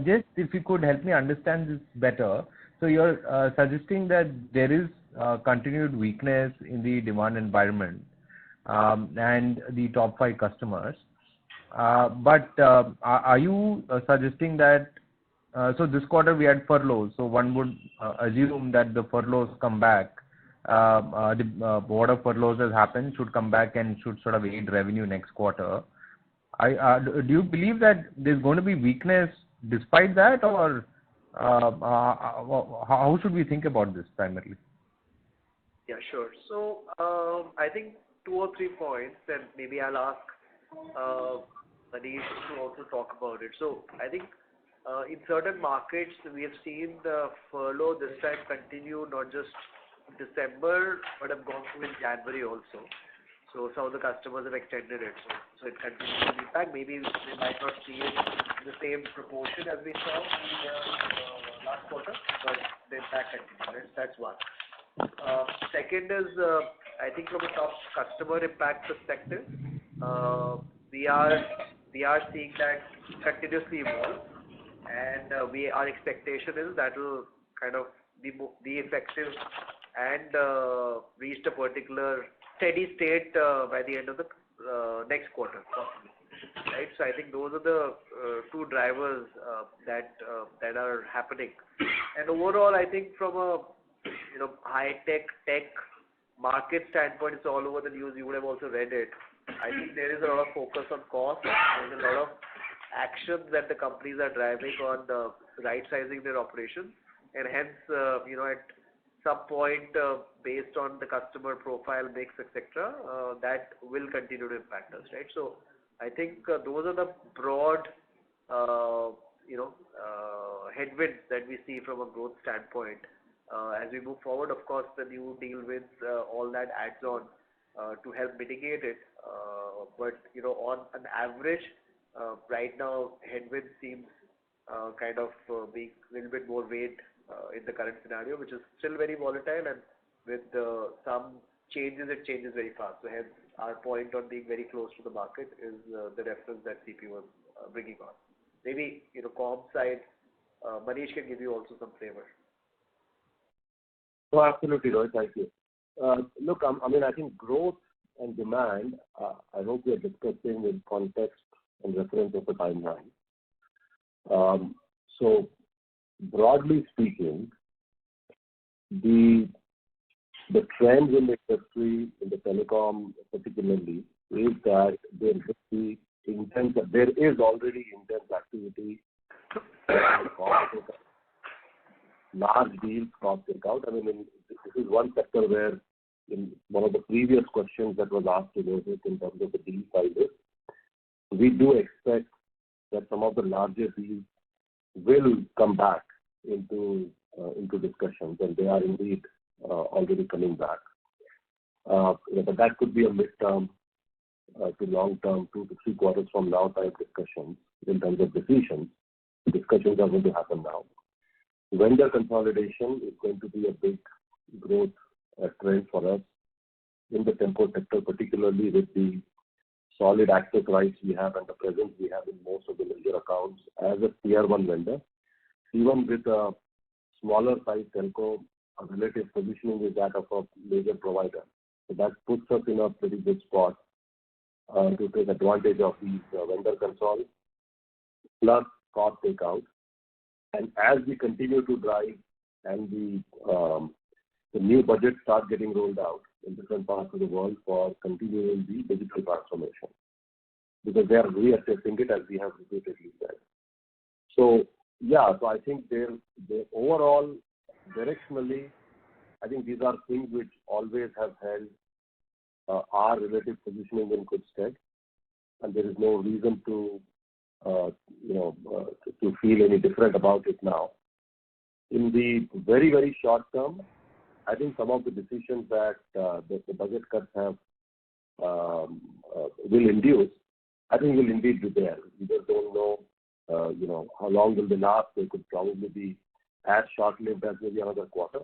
Speaker 13: just if you could help me understand this better. So you're suggesting that there is continued weakness in the demand environment and the top 5 customers. But are you suggesting that, so this quarter we had furloughs, so one would assume that the furloughs come back, whatever furloughs has happened should come back and should sort of aid revenue next quarter. Do you believe that there's going to be weakness despite that, or how should we think about this primarily?
Speaker 3: Yeah, sure. So I think 2 or 3 points, and maybe I'll ask Manish to also talk about it. So I think in certain markets we have seen the furlough this time continue not just December but have gone through in January also. So some of the customers have extended it. So it continues to be back. Maybe we might not see it in the same proportion as we saw in the last quarter, but the impact continues. That's one. Second is, I think from a top customer impact perspective, we are seeing that continuously evolve, and our expectation is that will kind of be effective and reach a particular steady state by the end of the next quarter, possibly. Right. So I think those are the 2 drivers that are happening. And overall, I think from a high tech market standpoint, it's all over the news. You would have also read it. I think there is a lot of focus on cost. There's a lot of actions that the companies are driving on right sizing their operations, and hence at some point based on the customer profile mix, etc., that will continue to impact us, right? So I think those are the broad headwinds that we see from a growth standpoint. As we move forward, of course, the new deal wins, all that adds on to help mitigate it. But on an average, right now, headwind seems kind of being a little bit more weight in the current scenario, which is still very volatile, and with some changes, it changes very fast. So hence, our point on being very close to the market is the reference that CP was bringing on. Maybe com side, Manish can give you also some flavor.
Speaker 5: Oh, absolutely, Rohit. Thank you. Look, I think growth and demand, I hope we are discussing in context and reference of a timeline. So, broadly speaking, the trends in the industry, in the telecom particularly, is that there is already intense activity, large deals, cost takeout. This is one sector where, in one of the previous questions that was asked to Rohit in terms of the deal sizes, we do expect that some of the larger deals will come back into discussions, and they are indeed already coming back. But that could be a midterm to long-term, 2 to 3 quarters from now type discussions in terms of decisions. Discussions are going to happen now. Vendor consolidation is going to be a big growth trend for us in the tempo sector, particularly with the solid access rights we have and the presence we have in most of the major accounts as a tier one vendor. Even with a smaller size telco, a relative positioning is that of a major provider. So that puts us in a pretty good spot to take advantage of these vendor console plus cost takeout. And as we continue to drive and the new budgets start getting rolled out in different parts of the world for continuing the digital transformation, because they are reassessing it as we have repeatedly said. So yeah, so I think they're overall directionally, I think these are things which always have held our relative positioning in good stead, and there is no reason to to feel any different about it now. In the very, very short term, I think some of the decisions that the budget cuts have will induce, I think will indeed be there. We just don't know, how long will they last. They could probably be as short-lived as maybe another quarter.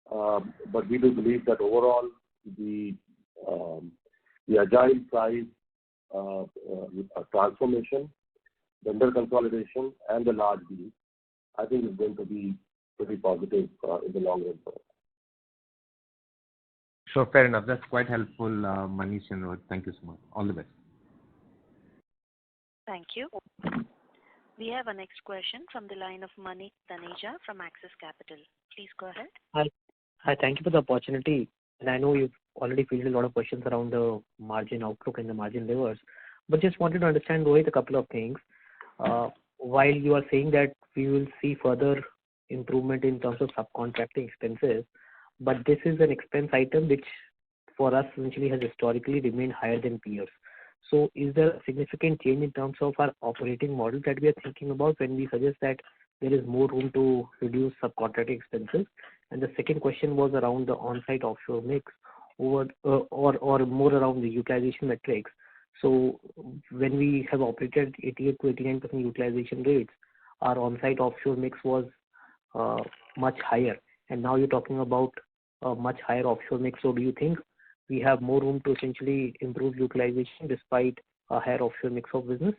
Speaker 5: But we do believe that overall the agile side, transformation, vendor consolidation, and the large deals, I think is going to be pretty positive in the long run for us.
Speaker 13: Sure, fair enough. That's quite helpful, Manish and Rohit. Thank you so much. All the best.
Speaker 1: Thank you. We have a next question from the line of Manik Taneja from Axis Capital. Please go ahead.
Speaker 14: Hi, thank you for the opportunity. And I know you've already fielded a lot of questions around the margin outlook and the margin levers, but just wanted to understand, Rohit, a couple of things. While you are saying that we will see further improvement in terms of subcontracting expenses, but this is an expense item which for us essentially has historically remained higher than peers. So is there a significant change in terms of our operating model that we are thinking about when we suggest that there is more room to reduce subcontracting expenses? And the second question was around the on-site offshore mix or more around the utilization metrics. So when we have operated 88 to 89% utilization rates, our on-site offshore mix was much higher, and now you're talking about a much higher offshore mix. So do you think we have more room to essentially improve utilization despite a higher offshore mix of business?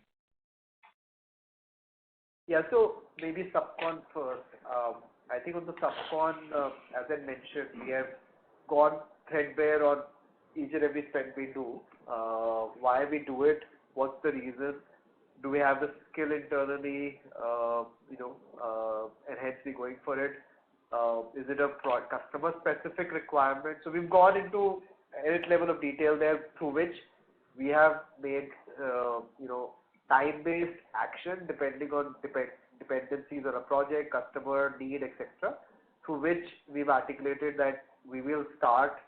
Speaker 3: Yeah, so maybe subcon first. I think on the subcon, as I mentioned, we have gone threadbare on each and every spend we do. Why we do it, what's the reason, do we have the skill internally, and hence we're going for it. Is it a customer specific requirement? So we've gone into a level of detail there through which we have made, time-based action depending on dependencies on a project, customer need, etc. Through which we've articulated that we will start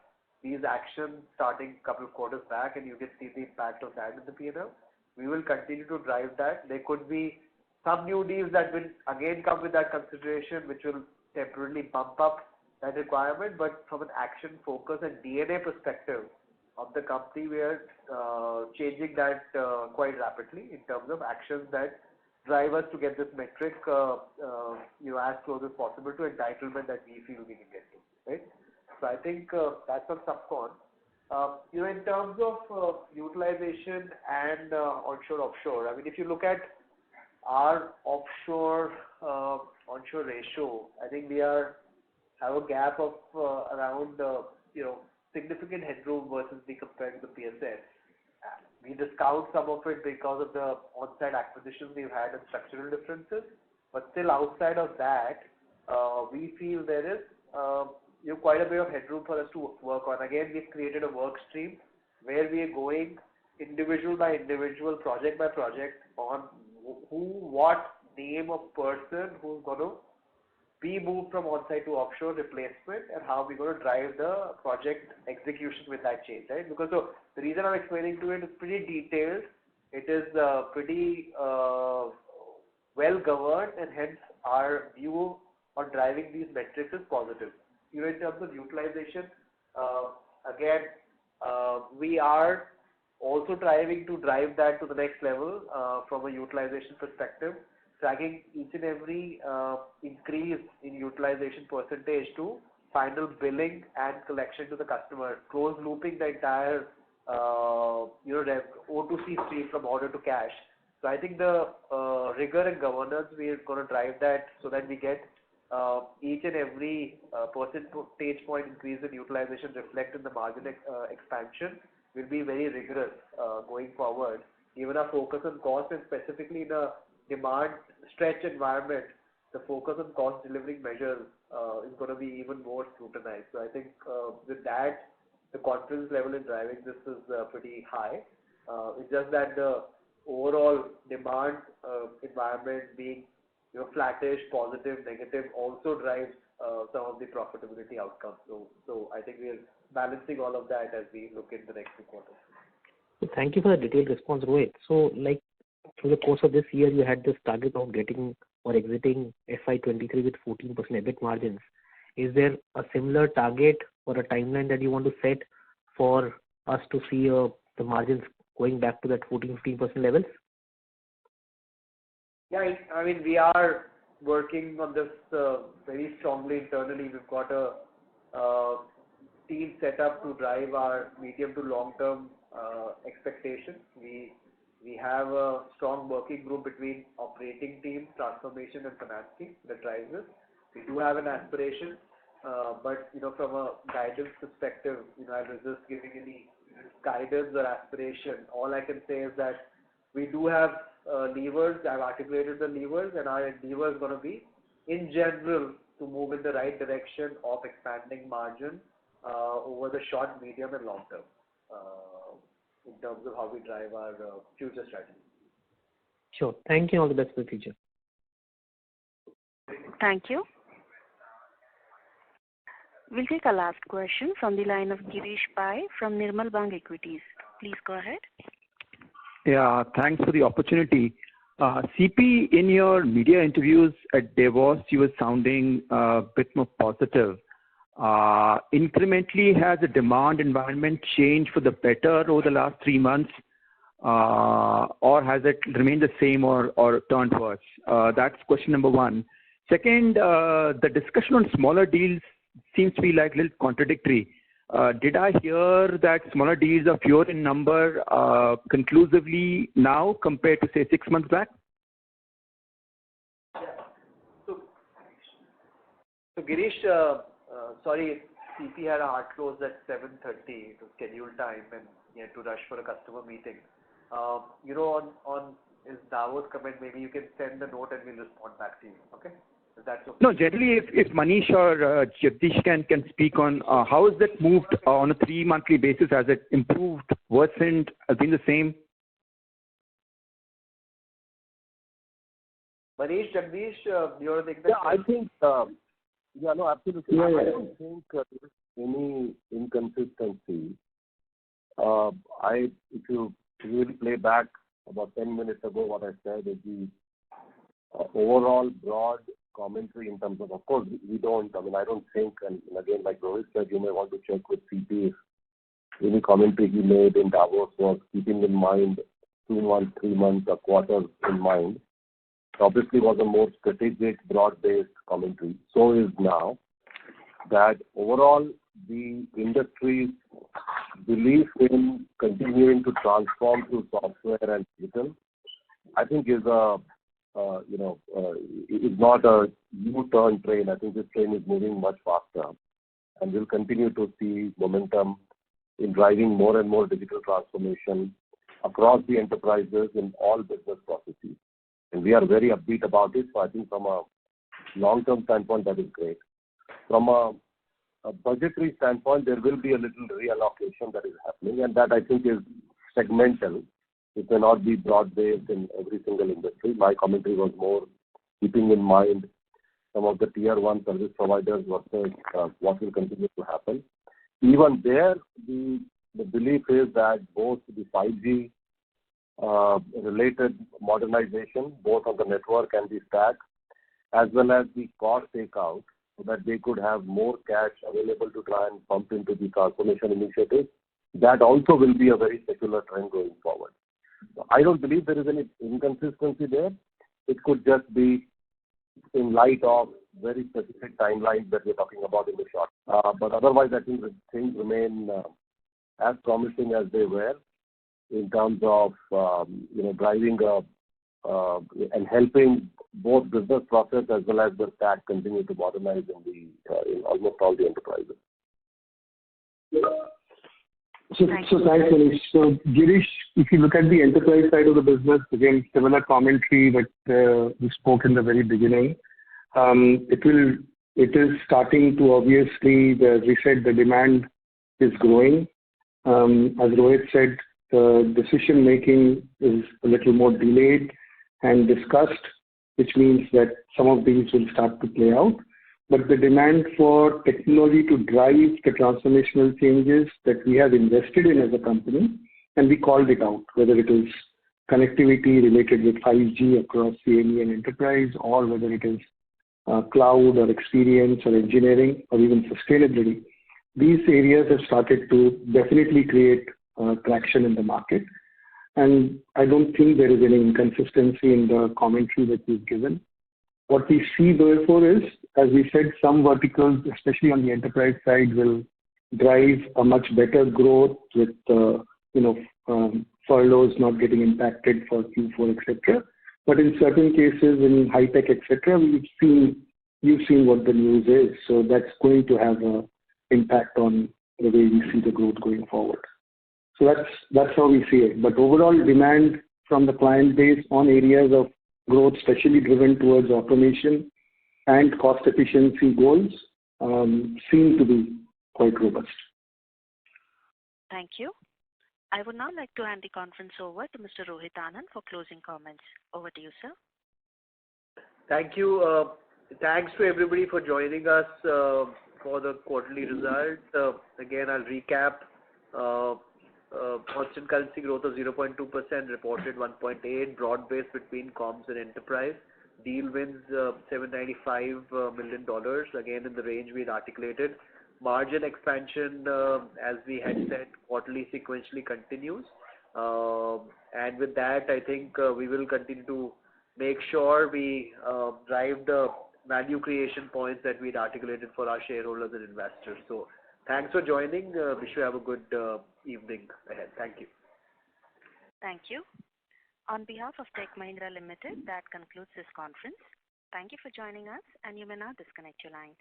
Speaker 3: these actions starting a couple of quarters back, and you can see the impact of that in the P&L. We will continue to drive that. There could be some new deals that will again come with that consideration, which will temporarily bump up that requirement, but from an action focus and DNA perspective of the company, we are changing that quite rapidly in terms of actions that drive us to get this metric as close as possible to entitlement that we feel we can get to, right? So I think that's on subcon. In terms of utilization and onshore offshore, I mean, if you look at our offshore onshore ratio, I think we have a gap of around significant headroom versus the compared to the PSS. We discount some of it because of the on-site acquisitions we've had and structural differences, but still outside of that, we feel there is quite a bit of headroom for us to work on. Again, we've created a work stream where we are going individual by individual, project by project on what name of person who's going to be moved from on-site to offshore replacement, and how we're going to drive the project execution with that change, right? Because the reason I'm explaining to it is pretty detailed. It is pretty well governed, and hence our view on driving these metrics is positive. In terms of utilization, again, we are also driving to drive that to the next level from a utilization perspective, tracking each and every increase in utilization percentage to final billing and collection to the customer, close looping the entire O2C stream from order to cash. So I think the rigor and governance, we are going to drive that so that we get each and every percentage point increase in utilization reflect in the margin expansion will be very rigorous going forward. Even our focus on cost, and specifically in a demand stretch environment, the focus on cost delivering measures is going to be even more scrutinized. So I think with that, the confidence level in driving this is pretty high. It's just that the overall demand environment being flattish, positive, negative also drives some of the profitability outcomes. So I think we are balancing all of that as we look in the next 2 quarters.
Speaker 14: Thank you for the detailed response, Rohit. So, like, through the course of this year, you had this target of getting or exiting FY23 with 14% EBIT margins. Is there a similar target or a timeline that you want to set for us to see the margins going back to that 14-15% levels?
Speaker 3: Yeah, I mean, we are working on this very strongly internally. We've got a team set up to drive our medium to long-term expectations. We have a strong working group between operating team, transformation and finance team that drives this. We do have an aspiration, but from a guidance perspective, I resist giving any guidance or aspiration. All I can say is that we do have levers. I've articulated the levers, and our endeavor is going to be, in general, to move in the right direction of expanding margin over the short, medium, and long term in terms of how we drive our future strategy.
Speaker 14: Sure. Thank you. All the best for the future.
Speaker 1: Thank you. We'll take a last question from the line of Girish Pai from Nirmal Bang Equities. Please go ahead.
Speaker 15: Yeah, thanks for the opportunity. CP, in your media interviews at Davos, you were sounding a bit more positive. Incrementally, has the demand environment changed for the better over the last 3 months, or has it remained the same or turned worse? That's question number 1. Second, the discussion on smaller deals seems to be like a little contradictory. Did I hear that smaller deals are fewer in number conclusively now compared to, say, 6 months back?
Speaker 3: So Girish, sorry, CP had a hard close at 7:30. It was scheduled time, and he had to rush for a customer meeting. On his Davos comment, maybe you can send the note and we'll respond back to you. Okay? Is that okay?
Speaker 15: No, generally, if Manish or Jagdish can speak on how has that moved on a 3-monthly basis? Has it improved, worsened, has been the same?
Speaker 3: Manish, Jagdish, you want to take that?
Speaker 5: Yeah, I think, absolutely.
Speaker 6: Yeah.
Speaker 5: I don't think there's any inconsistency. If you really play back about 10 minutes ago, what I said is the overall broad commentary in terms of course, we don't, I don't think, and again, like Rohit said, you may want to check with CP if any commentary he made in Davos was keeping in mind 2 months, 3 months, a quarter in mind. Obviously was a more strategic, broad-based commentary. So is now that overall the industry's belief in continuing to transform through software and digital, I think is is not a U-turn train. I think this train is moving much faster, and we'll continue to see momentum in driving more and more digital transformation across the enterprises in all business processes. And we are very upbeat about it. So I think from a long-term standpoint, that is great. From a budgetary standpoint, there will be a little reallocation that is happening, and that I think is segmental. It may not be broad-based in every single industry. My commentary was more keeping in mind some of the tier 1 service providers versus what will continue to happen. Even there, the belief is that both the 5G related modernization, both on the network and the stack, as well as the cost takeout, so that they could have more cash available to try and pump into the transformation initiative. That also will be a very secular trend going forward. So I don't believe there is any inconsistency there. It could just be in light of very specific timelines that we're talking about in the short. But otherwise, I think things remain as promising as they were in terms of driving and helping both business process as well as the stack continue to modernize in almost all the enterprises.
Speaker 6: So thanks, Manish. So Girish, if you look at the enterprise side of the business, again, similar commentary that we spoke in the very beginning. It is starting to obviously, as we said, the demand is growing. As Rohit said, the decision making is a little more delayed and discussed, which means that some of these will start to play out. But the demand for technology to drive the transformational changes that we have invested in as a company, and we called it out, whether it is connectivity related with 5G across CME and enterprise, or whether it is cloud or experience or engineering or even sustainability. These areas have started to definitely create traction in the market. And I don't think there is any inconsistency in the commentary that we've given. What we see therefore is, as we said, some verticals, especially on the enterprise side, will drive a much better growth with furloughs not getting impacted for Q4, etc. But in certain cases, in high tech, etc., you've seen what the news is. So that's going to have an impact on the way we see the growth going forward. So that's how we see it. But overall demand from the client base on areas of growth, especially driven towards automation and cost efficiency goals, seem to be quite robust.
Speaker 1: Thank you. I would now like to hand the conference over to Mr. Rohit Anand for closing comments. Over to you, sir.
Speaker 3: Thank you. Thanks to everybody for joining us for the quarterly results. Again, I'll recap. Constant currency growth of 0.2%, reported 1.8%, broad-based between comms and enterprise. Deal wins $795 million, again in the range we had articulated. Margin expansion, as we had said, quarterly sequentially continues. And with that, I think we will continue to make sure we drive the value creation points that we had articulated for our shareholders and investors. So thanks for joining. Wish you have a good evening ahead. Thank you.
Speaker 1: Thank you. On behalf of Tech Mahindra Limited, that concludes this conference. Thank you for joining us, and you may now disconnect your lines.